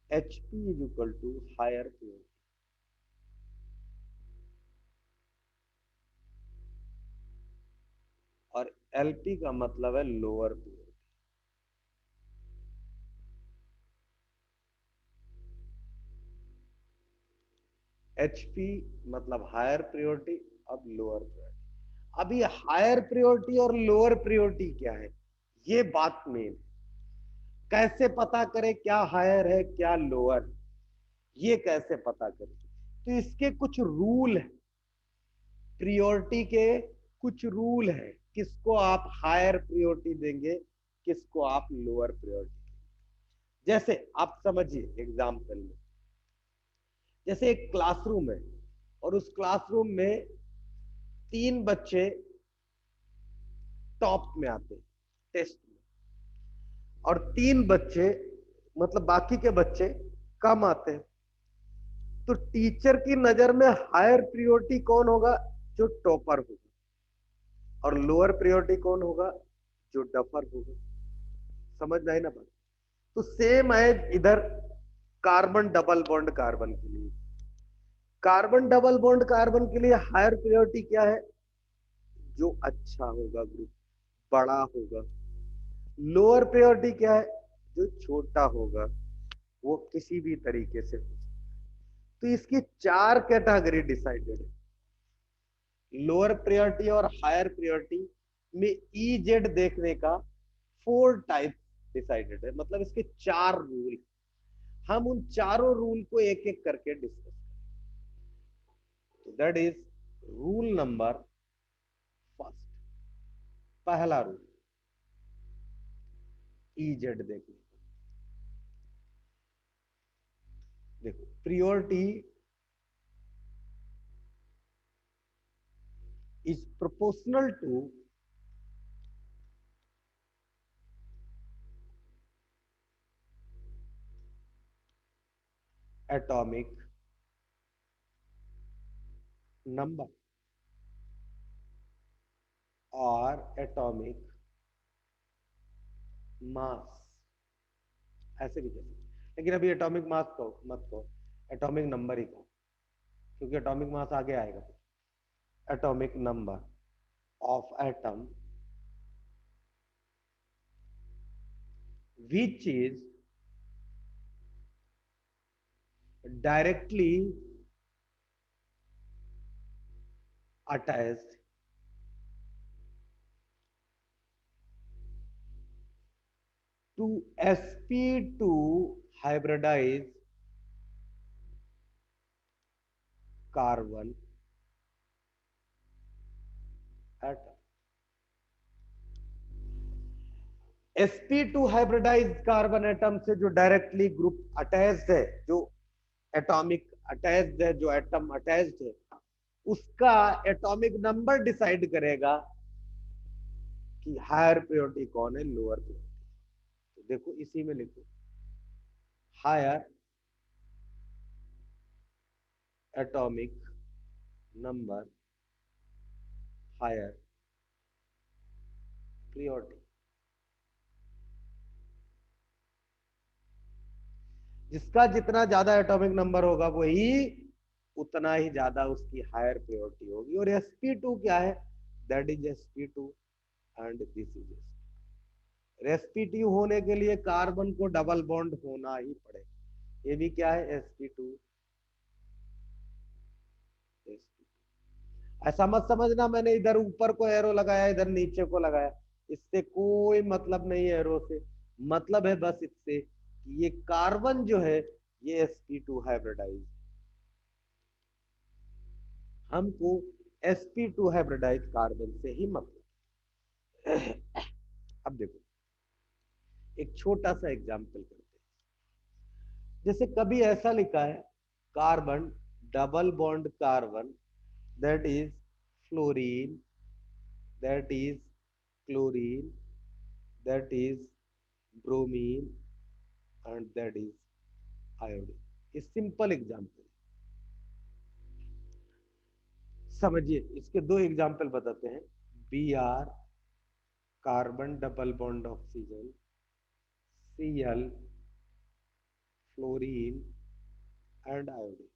HP is equal to higher priority. और LP का मतलब है लोअर प्रायोरिटी। HP मतलब हायर प्रायोरिटी, अब लोअर प्रायोरिटी। अब ये हायर प्रायोरिटी और लोअर प्रायोरिटी क्या है, ये बात मेन। कैसे पता करें क्या हायर है क्या लोअर, ये कैसे पता करें, तो इसके कुछ रूल है, प्रायोरिटी के कुछ रूल है, किसको आप हायर प्रायोरिटी देंगे किसको आप लोअर प्रायोरिटी। जैसे आप समझिए एग्जाम्पल में, जैसे एक क्लासरूम है और उस क्लासरूम में 3 बच्चे टॉप में आते हैं टेस्ट में, और 3 बच्चे मतलब बाकी के बच्चे कम आते हैं। तो टीचर की नजर में हायर प्रायोरिटी कौन होगा, जो टॉपर होगा, और लोअर प्रायोरिटी कौन होगा, जो डफर होगा। समझ में आई ना बात। तो सेम है इधर कार्बन डबल बॉन्ड कार्बन के लिए। कार्बन डबल बॉन्ड कार्बन के लिए हायर प्रायोरिटी क्या है, जो अच्छा होगा ग्रुप, बड़ा होगा। लोअर प्रायोरिटी क्या है, जो छोटा होगा, वो किसी भी तरीके से हो। तो इसकी 4 कैटेगरी डिसाइडेड है। लोअर प्रायोरिटी और हायर प्रायोरिटी में EZ देखने का 4 टाइप डिसाइडेड है, मतलब इसके 4 रूल। हम उन चारों रूल को एक एक करके डिस्कस करें। That is rule number first, पहला रूल EZ देखने, देखो priority is proportional to atomic number और atomic mass, ऐसे भी कह सकते, लेकिन अभी एटॉमिक मास कहो मत कहो, एटॉमिक नंबर ही कहो, क्योंकि एटॉमिक मास आगे आएगा। Atomic number of atom which is directly attached to sp2 hybridized carbon atom। sp2 hybridised carbon atom से जो डायरेक्टली ग्रुप अटैच्ड है, जो एटॉमिक अटैच्ड है, जो एटम अटैच्ड है, उसका एटॉमिक नंबर डिसाइड करेगा कि हायर प्रायोरिटी कौन है, लोअर प्रायोरिटी। तो देखो इसी में लिखो higher atomic number higher priority. जिसका जितना ज्यादा एटॉमिक नंबर होगा वही उतना ही ज्यादा उसकी हायर प्रायोरिटी होगी। और sp2 क्या है, that is sp2 and this is sp2 होने के लिए कार्बन को डबल बॉन्ड होना ही पड़ेगा। ये भी क्या है, sp2। ऐसा मत समझना मैंने इधर ऊपर को एरो लगाया, इधर नीचे को लगाया, इससे कोई मतलब नहीं है एरो से। मतलब है बस इससे कि ये कार्बन जो है ये sp2 हाइब्रिडाइज, हमको sp2 हाइब्रिडाइज कार्बन से ही मतलब। अब देखो एक छोटा सा एग्जांपल करते हैं। जैसे कभी ऐसा लिखा है carbon double bond carbon, that is fluorine, that is chlorine, that is bromine and that is iodine. ये सिंपल एग्जांपल, समझिए। इसके दो एग्जांपल बताते हैं। Br carbon double bond oxygen, Cl fluorine and iodine.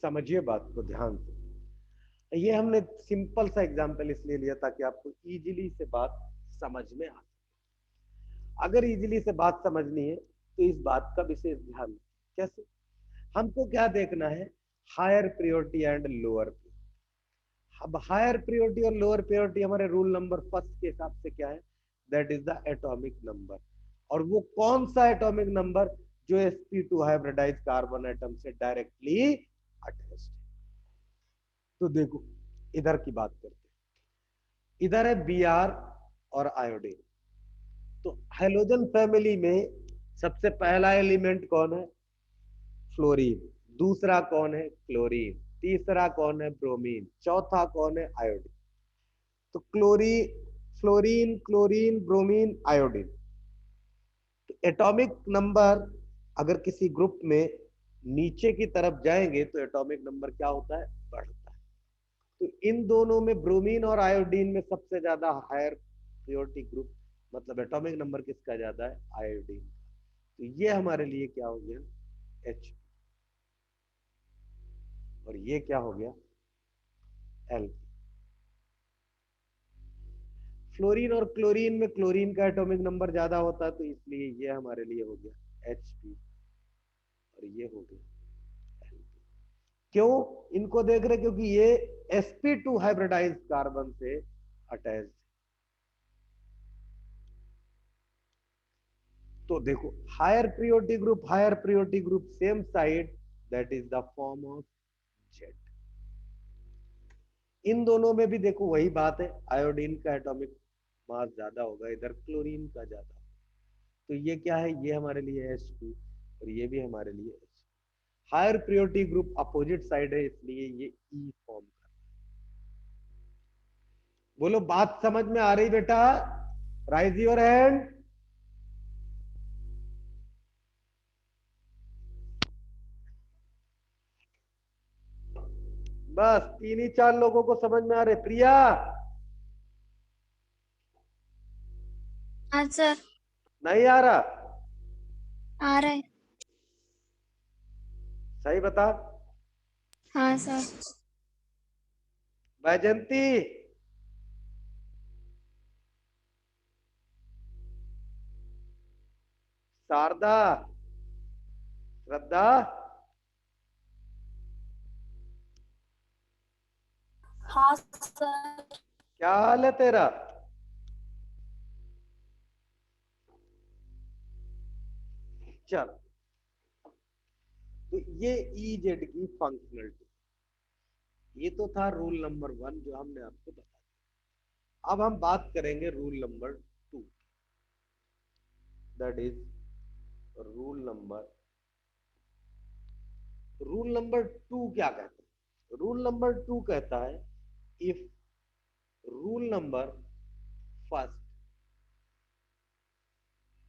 समझिए बात को ध्यान से। ये हमने सिंपल सा एग्जांपल इसलिए लिया ताकि आपको इजीली से बात समझ में आ सके। अगर इजीली से बात समझनी है तो इस बात का विशेष ध्यान रखें। कैसे? हमको क्या देखना है, higher priority and lower priority. अब हायर प्रायोरिटी और लोअर प्रायोरिटी हमारे रूल नंबर फर्स्ट के हिसाब से क्या है, that is the atomic number. और वो कौन सा एटॉमिक नंबर, जो sp2 हाइब्रिडाइज कार्बन एटम से डायरेक्टली अटैच्ड है। तो देखो इधर की बात करते हैं। इधर है Br और आयोडीन। तो हाइड्रोजन फैमिली में सबसे पहला एलिमेंट कौन है, फ्लोरीन। दूसरा कौन है, क्लोरीन। तीसरा कौन है, ब्रोमीन। चौथा कौन है, आयोडीन। तो फ्लोरीन, क्लोरीन, ब्रोमीन, आयोडीन। तो एटॉमिक नंबर अगर किसी ग्रुप में नीचे की तरफ जाएंगे तो एटॉमिक नंबर क्या होता है, बढ़ता है। तो इन दोनों में ब्रोमीन और आयोडीन में सबसे ज्यादा हायर प्रायोरिटी ग्रुप, मतलब एटॉमिक नंबर किसका ज्यादा है, आयोडीन। तो ये हमारे लिए क्या हो गया, H। और ये क्या हो गया, L। फ्लोरीन और क्लोरीन में क्लोरीन का एटॉमिक नंबर ज्यादा होता है, तो इसलिए ये हमारे लिए हो गया Hp और ये हो गया Lp। क्यों इनको देख रहे, क्योंकि ये sp2 हाइब्रिडाइज्ड कार्बन से अटैच्ड। तो देखो higher priority group same side, that is the form of Z। इन दोनों में भी देखो वही बात है, आयोडीन का एटॉमिक मास ज्यादा होगा, इधर क्लोरीन का ज्यादा। तो ये क्या है, ये हमारे लिए H2 और ये भी हमारे लिए H। Higher priority group opposite side है, इसलिए ये E फॉर्म कर। बोलो बात समझ में आ रही बेटा? Rise your hand. बस 3 ही 4 लोगों को समझ में आ रहे। प्रिया,
हाँ सर।
नहीं आ रहा?
आ रहा है।
सही बता।
हाँ सर।
वैजंती, शारदा, श्रद्धा,
हाँ सर।
क्या हाल है तेरा? चल, तो ये EZ की फंक्शनलिटी, ये तो था रूल नंबर 1 जो हमने आपको बताया। अब हम बात करेंगे rule number 2, that is rule number 2 क्या कहता है? रूल नंबर 2 कहता है, if rule number first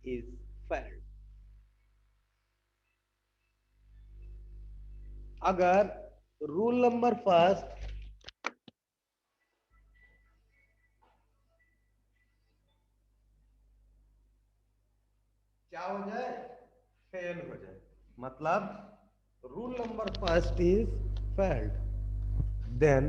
is failed, अगर रूल नंबर फर्स्ट क्या हो जाए, फेल हो जाए, मतलब rule number first is failed, then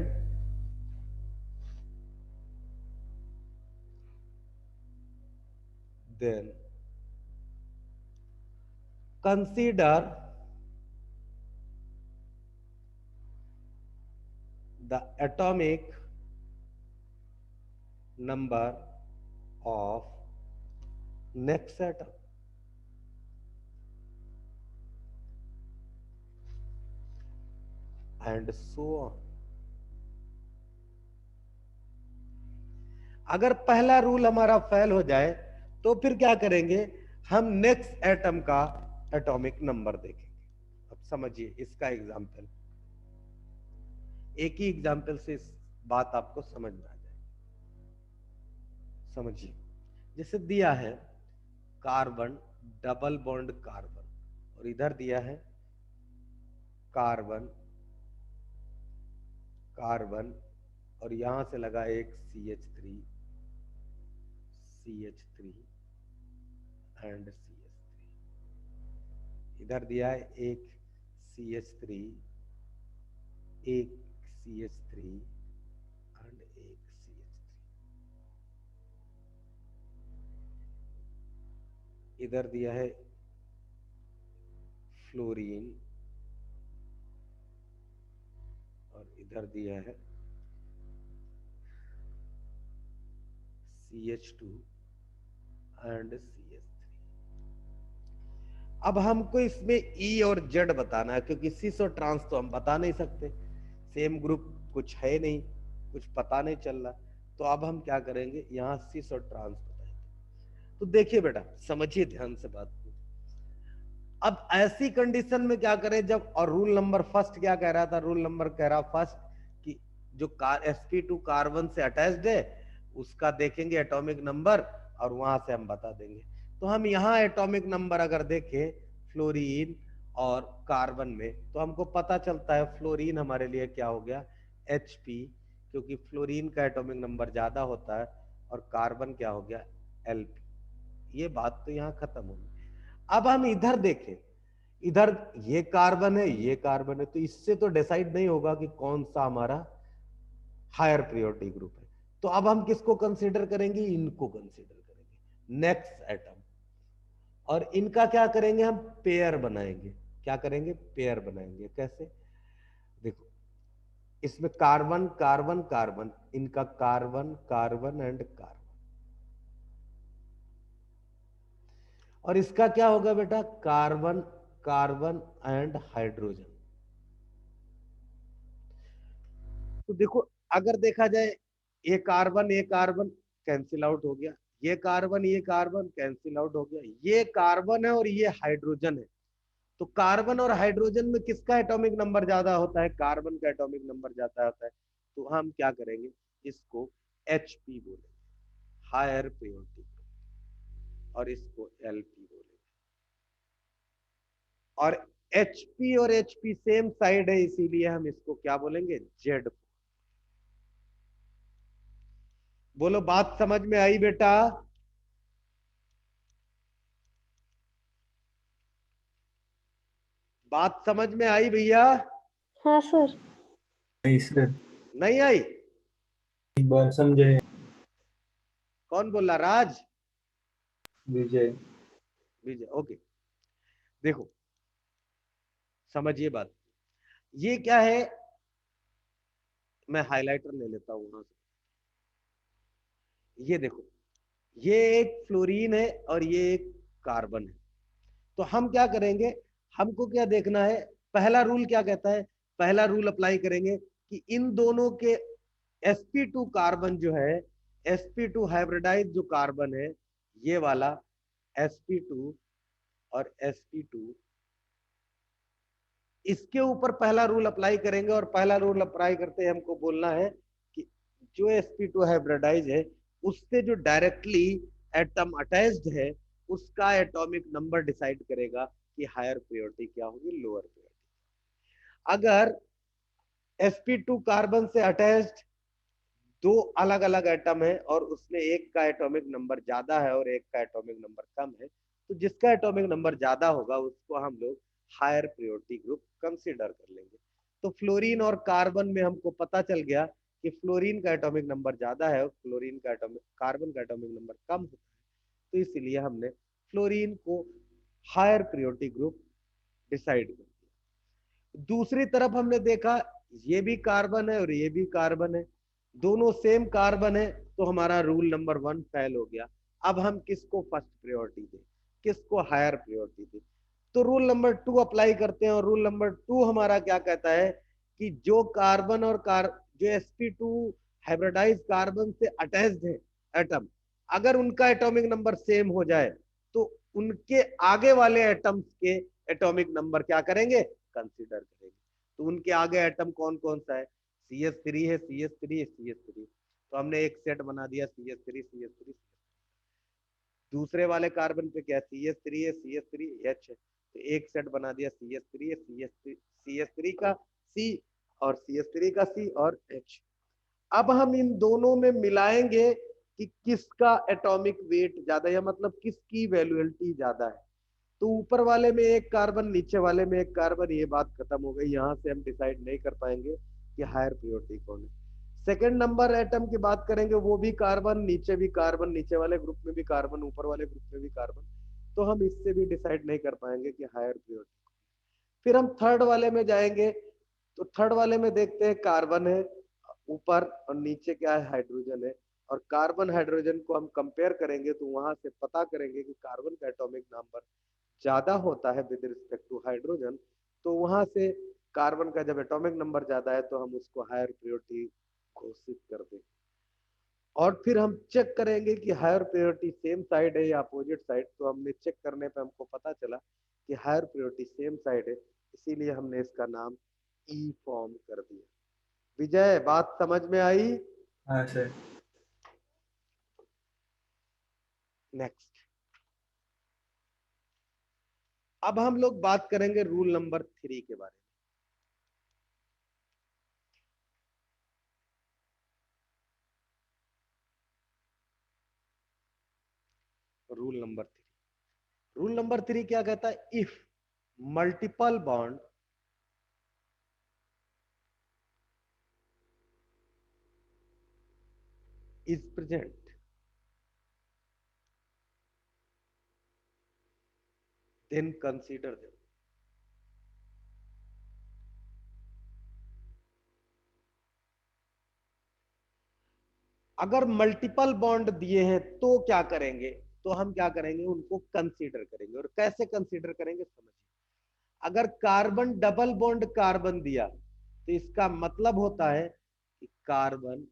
consider the atomic number of next atom, and so on. अगर पहला रूल हमारा फेल हो जाए तो फिर क्या करेंगे, हम नेक्स्ट एटम का एटॉमिक नंबर देखेंगे। अब समझिए इसका एग्जांपल, एक ही एग्जांपल से इस बात आपको समझ में आ जाएगी। समझिए, जैसे दिया है कार्बन डबल बॉन्ड कार्बन, और इधर दिया है कार्बन कार्बन, और यहां से लगा एक CH3 एंड CH3, इधर दिया है एक CH3, एक CH3 एंड एक CH3, इधर दिया है फ्लोरीन, और इधर दिया है CH2 एंड CH3। अब हमको इसमें E और Z बताना है, क्योंकि सिस और ट्रांस तो हम बता नहीं सकते, सेम ग्रुप कुछ है नहीं, कुछ पता नहीं चल रहा। तो अब हम क्या करेंगे, यहाँ सिस और ट्रांस बताएंगे। तो देखिए बेटा, समझिए ध्यान से बात को। अब ऐसी कंडीशन में क्या करें जब, और रूल नंबर फर्स्ट क्या कह रहा था, रूल नंबर कह रहा फर्स्ट कि जो sp2 कार्बन से अटैच्ड है उसका देखेंगे एटॉमिक नंबर, और वहां से हम बता देंगे। तो हम यहाँ एटॉमिक नंबर अगर देखें फ्लोरीन और कार्बन में, तो हमको पता चलता है फ्लोरीन हमारे लिए क्या हो गया, Hp, क्योंकि फ्लोरीन का एटॉमिक नंबर ज्यादा होता है, और कार्बन क्या हो गया, Lp। ये बात तो यहाँ खत्म होगी। अब हम इधर देखें, इधर ये कार्बन है, ये कार्बन है, तो इससे तो डिसाइड नहीं होगा कि कौन सा हमारा हायर प्रियोरिटी ग्रुप है। तो अब हम किसको कंसीडर करेंगे, इनको कंसीडर करेंगे नेक्स्ट एटम, और इनका क्या करेंगे, हम पेयर बनाएंगे। क्या करेंगे, पेयर बनाएंगे। कैसे, देखो इसमें कार्बन कार्बन कार्बन, इनका कार्बन कार्बन एंड कार्बन, और इसका क्या होगा बेटा, कार्बन कार्बन एंड हाइड्रोजन। तो देखो अगर देखा जाए ये कार्बन कैंसिल आउट हो गया, ये कार्बन कैंसिल आउट हो गया, ये कार्बन है और ये हाइड्रोजन है। तो कार्बन और हाइड्रोजन में किसका एटॉमिक नंबर ज्यादा होता है? कार्बन का एटॉमिक नंबर ज्यादा होता है। तो हम क्या करेंगे, इसको HP बोलेंगे, हायर प्रायोरिटी, और इसको LP बोलेंगे। और HP और HP सेम साइड है, इसीलिए हम इसको क्या बोलेंगे, Z। बोलो बात समझ में आई बेटा? बात समझ में आई भैया?
हाँ सर।
नहीं सर,
नहीं आई?
एक बार समझे।
कौन बोला? राज?
विजय।
विजय, ओके। देखो समझिए बात, ये क्या है, मैं हाइलाइटर ले लेता हूं वहां से। ये देखो, ये एक फ्लोरीन है और ये एक कार्बन है। तो हम क्या करेंगे, हमको क्या देखना है, पहला रूल क्या कहता है, पहला रूल अप्लाई करेंगे कि इन दोनों के sp2 कार्बन जो है, sp2 हाइब्रिडाइज जो कार्बन है, ये वाला sp2 और sp2, इसके ऊपर पहला रूल अप्लाई करेंगे। और पहला रूल अप्लाई करते हमको बोलना है कि जो sp2 हाइब्रिडाइज है उससे जो डायरेक्टली एटम अटैच्ड है उसका एटॉमिक नंबर डिसाइड करेगा कि हायर प्रायोरिटी क्या होगी, लोअर प्रायोरिटी। अगर sp2 कार्बन से अटैच्ड दो अलग अलग एटम है और उसमें एक का एटॉमिक नंबर ज्यादा है और एक का एटॉमिक नंबर कम है, तो जिसका एटॉमिक नंबर ज्यादा होगा उसको हम लोग हायर प्रायोरिटी ग्रुप कंसीडर कर लेंगे। तो फ्लोरीन और कार्बन में हमको पता चल गया कि फ्लोरीन का एटॉमिक नंबर ज्यादा है और फ्लोरीन का एटॉमिक कार्बन का एटॉमिक नंबर कम होता है, तो इसलिए हमने फ्लोरीन को हायर प्रायोरिटी ग्रुप डिसाइड कर दिया। दूसरी तरफ हमने देखा ये भी कार्बन है और ये भी कार्बन है, दोनों सेम कार्बन है, तो हमारा रूल नंबर 1 फेल हो गया। अब हम किसको फर्स्ट प्रायोरिटी दें, किसको हायर प्रायोरिटी दें? तो रूल नंबर 2 अप्लाई करते हैं और रूल नंबर 2 हमारा क्या कहता है कि जो कार्बन और जो sp2 हाइब्रिडाइज कार्बन से अटैच्ड है एटम, अगर उनका एटॉमिक नंबर सेम हो जाए तो उनके आगे वाले एटम्स के एटॉमिक नंबर क्या करेंगे, कंसीडर करेंगे। तो उनके आगे एटम कौन कौन सा है, CH3 है, CH3 है, CH3। तो हमने एक सेट बना दिया CH3 CH3। दूसरे वाले कार्बन पे क्या, CH3 है, CH3H है, तो एक सेट बना दिया CH3 है, CH3 का C और CH3 का C और H। अब हम इन दोनों में मिलाएंगे कि किसका एटॉमिक वेट ज्यादा, या मतलब किसकी वैल्यूएबिलिटी ज्यादा है। तो ऊपर वाले में एक कार्बन, नीचे वाले में एक कार्बन, ये बात खत्म हो गई। यहाँ से हम डिसाइड नहीं कर पाएंगे कि हायर प्रायोरिटी कौन है। सेकंड नंबर एटम की बात करेंगे, वो भी कार्बन, नीचे भी कार्बन, नीचे वाले ग्रुप में भी कार्बन, ऊपर वाले ग्रुप में भी कार्बन, तो हम इससे भी डिसाइड नहीं कर पाएंगे कि हायर प्रायोरिटी। फिर हम थर्ड वाले में जाएंगे, तो थर्ड वाले में देखते हैं कार्बन है ऊपर और नीचे क्या है, हाइड्रोजन है। और कार्बन हाइड्रोजन को हम कंपेयर करेंगे तो वहां से पता करेंगे कि कार्बन का एटॉमिक नंबर ज्यादा होता है विद रिस्पेक्ट टू हाइड्रोजन, तो वहां से कार्बन का जब एटॉमिक नंबर ज्यादा है तो हम उसको हायर प्रायोरिटी घोषित कर दें। और फिर हम चेक करेंगे कि हायर प्रायोरिटी सेम साइड है या अपोजिट साइड। तो हमने चेक करने पे हमको पता चला कि हायर प्रायोरिटी सेम साइड है, इसीलिए हमने इसका नाम ई फॉर्म कर दिया। विजय, बात समझ में आई?
हाँ सर।
नेक्स्ट, अब हम लोग बात करेंगे रूल नंबर 3 के बारे में। रूल नंबर 3 क्या कहता है, if multiple bond is present, then consider them। अगर मल्टीपल बॉन्ड दिए हैं तो क्या करेंगे, तो हम क्या करेंगे, उनको कंसीडर करेंगे। और कैसे कंसीडर करेंगे समझिए, अगर कार्बन डबल बॉन्ड कार्बन दिया तो इसका मतलब होता है कि carbon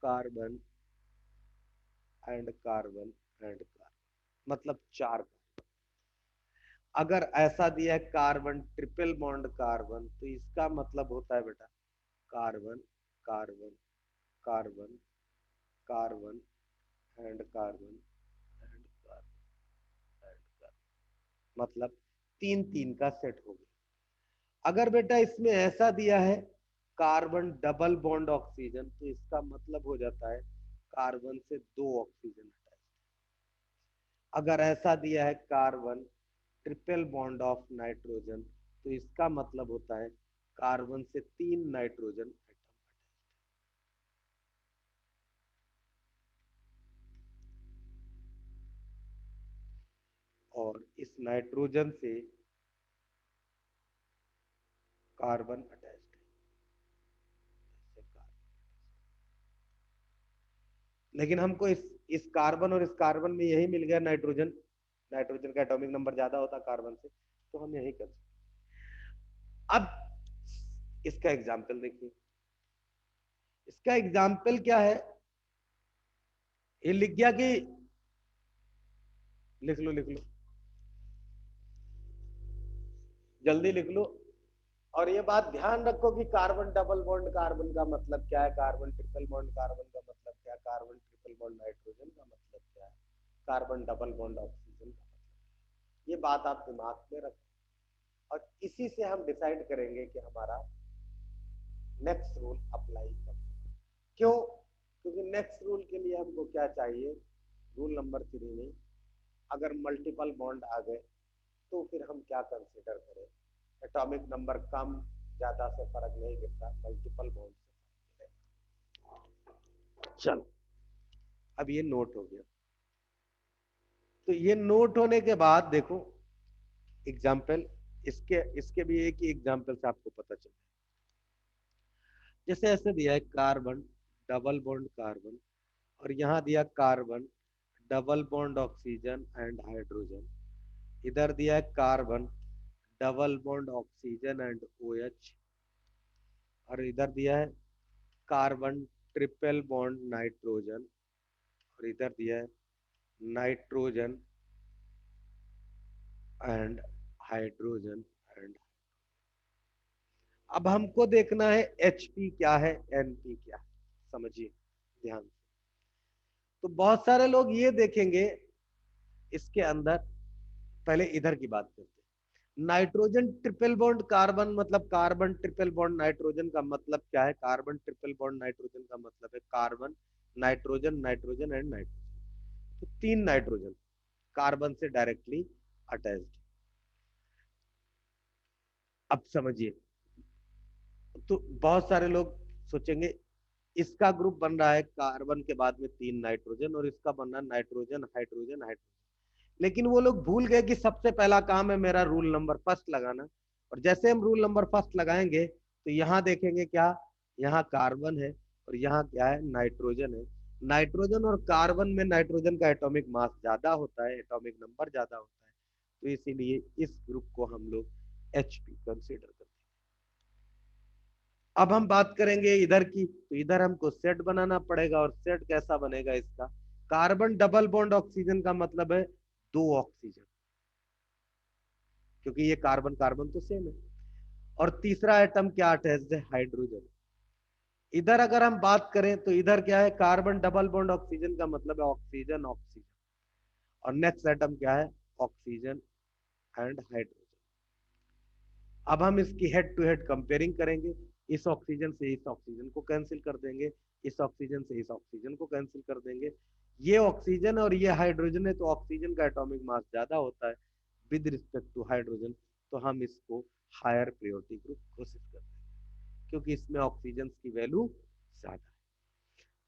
carbon and carbon and carbon मतलब 4 कार्बन। अगर ऐसा दिया है कार्बन ट्रिपल बॉन्ड कार्बन, तो इसका मतलब होता है बेटा carbon carbon carbon carbon and carbon and carbon and carbon, मतलब 3 3 का सेट हो गया। अगर बेटा इसमें ऐसा दिया है कार्बन डबल बॉन्ड ऑक्सीजन, तो इसका मतलब हो जाता है कार्बन से 2 ऑक्सीजन अटैच। अगर ऐसा दिया है carbon triple bond of nitrogen, तो इसका मतलब होता है कार्बन से 3 नाइट्रोजन एटम। और इस नाइट्रोजन से कार्बन अटैच्ड है। लेकिन हमको इस कार्बन और इस कार्बन में यही मिल गया नाइट्रोजन, नाइट्रोजन का एटॉमिक नंबर ज्यादा होता कार्बन से, तो हम यही कर सकते। अब इसका एग्जाम्पल देखिए। इसका एग्जाम्पल क्या है, ये लिख गया कि लिख लो जल्दी लिख लो। और ये बात ध्यान रखो कि कार्बन डबल बॉन्ड कार्बन का मतलब क्या है, कार्बन ट्रिपल बॉन्ड कार्बन का मतलब क्या है, कार्बन ट्रिपल बॉन्ड नाइट्रोजन का मतलब क्या है, कार्बन डबल बॉन्ड ऑक्सीजन का मतलब। ये बात आप दिमाग में रखो और इसी से हम डिसाइड करेंगे कि हमारा नेक्स्ट रूल अप्लाई कब। क्यों? क्योंकि नेक्स्ट रूल के लिए हमको क्या चाहिए, रूल नंबर 3 में अगर मल्टीपल बॉन्ड आ गए तो फिर हम क्या कंसीडर करें। एटॉमिक नंबर कम ज्यादा से फर्क नहीं गिरता, मल्टीपल बॉन्ड से। चलो अब ये नोट हो गया। तो ये नोट होने के बाद देखो एग्जाम्पल, इसके इसके भी एक ही एग्जाम्पल से आपको पता चले। जैसे ऐसे दिया है कार्बन डबल बॉन्ड कार्बन, और यहाँ दिया carbon double bond oxygen and hydrogen, इधर दिया है carbon double bond oxygen and OH, और इधर दिया है कार्बन ट्रिपल बॉन्ड नाइट्रोजन, और इधर दिया है नाइट्रोजन एंड हाइड्रोजन एंड। अब हमको देखना है HP क्या है, NP क्या है। समझिए ध्यान से। तो बहुत सारे लोग ये देखेंगे इसके अंदर, पहले इधर की बात करते हैं। नाइट्रोजन ट्रिपल बॉन्ड कार्बन मतलब कार्बन ट्रिपल बॉन्ड नाइट्रोजन का मतलब क्या है, कार्बन ट्रिपल बॉन्ड नाइट्रोजन का मतलब है carbon nitrogen nitrogen and nitrogen, तो 3 नाइट्रोजन कार्बन से डायरेक्टली अटैच्ड। अब समझिए, तो बहुत सारे लोग सोचेंगे इसका ग्रुप बन रहा है कार्बन के बाद में 3 नाइट्रोजन, और इसका बन रहा है नाइट्रोजन हाइड्रोजन हाइड्रोजन। लेकिन वो लोग भूल गए कि सबसे पहला काम है मेरा रूल नंबर फर्स्ट लगाना। और जैसे हम रूल नंबर फर्स्ट लगाएंगे तो यहाँ देखेंगे क्या, यहाँ कार्बन है और यहाँ क्या है, नाइट्रोजन है। नाइट्रोजन और कार्बन में नाइट्रोजन का एटॉमिक मास ज्यादा होता है, एटॉमिक नंबर ज्यादा होता है, तो इसीलिए इस ग्रुप को हम लोग HP कंसिडर करते हैं। अब हम बात करेंगे इधर की, तो इधर हमको सेट बनाना पड़ेगा। और सेट कैसा बनेगा इसका, कार्बन डबल बॉन्ड ऑक्सीजन का मतलब है 2 ऑक्सीजन, क्योंकि ये कार्बन कार्बन तो सेम है। और तीसरा एटम क्या अटैच्ड है, हाइड्रोजन। इधर अगर हम बात करें तो इधर क्या है, कार्बन डबल बॉन्ड ऑक्सीजन का मतलब है ऑक्सीजन ऑक्सीजन, और नेक्स्ट एटम क्या है, ऑक्सीजन एंड हाइड्रोजन। अब हम इसकी हेड टू हेड कंपेयरिंग करेंगे। इस ऑक्सीजन से इस ऑक्सीजन को कैंसिल कर देंगे, इस ऑक्सीजन से इस ऑक्सीजन को कैंसिल कर देंगे। ये ऑक्सीजन और ये हाइड्रोजन है, तो ऑक्सीजन का एटॉमिक मास ज्यादा होता है विद रिस्पेक्ट टू हाइड्रोजन, तो हम इसको हायर प्रायोरिटी ग्रुप घोषित करते हैं, क्योंकि इसमें ऑक्सीजन की वैल्यू ज्यादा है।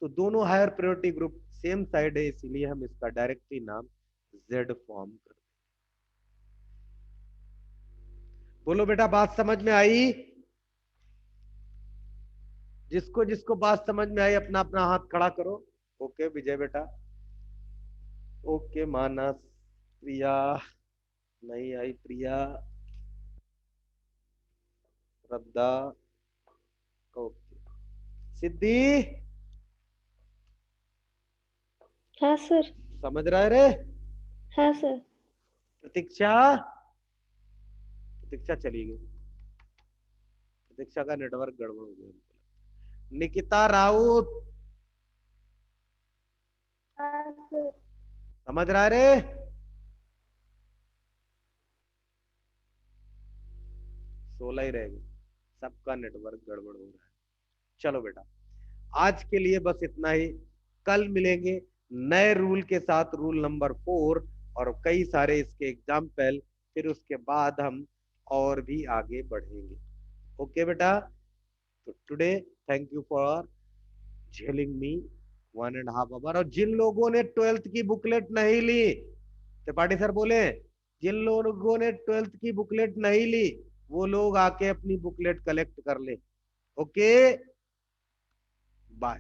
तो दोनों higher priority group same side है, इसीलिए हम इसका डायरेक्टली नाम Z फॉर्म करते हैं। बोलो बेटा बात समझ में आई? जिसको जिसको बात समझ में आई अपना अपना हाथ खड़ा करो। ओके विजय बेटा, ओके मानस, प्रिया नहीं आई, प्रिया, श्रद्धा, ओके। सिद्धि
हाँ सर।
समझ रहा है रे?
हाँ सर।
प्रतीक्षा, प्रतीक्षा चली गई, प्रतीक्षा का नेटवर्क गड़बड़ हो गया। निकिता राउत
हाँ सर।
समझ रहा है रे? सोलह ही रह गए, सबका नेटवर्क गड़बड़ हो रहा है। चलो बेटा, आज के लिए बस इतना ही। कल मिलेंगे नए रूल के साथ, रूल नंबर 4 और कई सारे इसके एग्जाम्पल। फिर उसके बाद हम और भी आगे बढ़ेंगे। ओके बेटा, तो टुडे थैंक यू फॉर झेलिंग मी 1.5 आवर। और जिन लोगों ने 12th की बुकलेट नहीं ली, त्रिपाठी सर बोले, जिन लोगों ने 12th की बुकलेट नहीं ली वो लोग आके अपनी बुकलेट कलेक्ट कर ले। Okay, bye.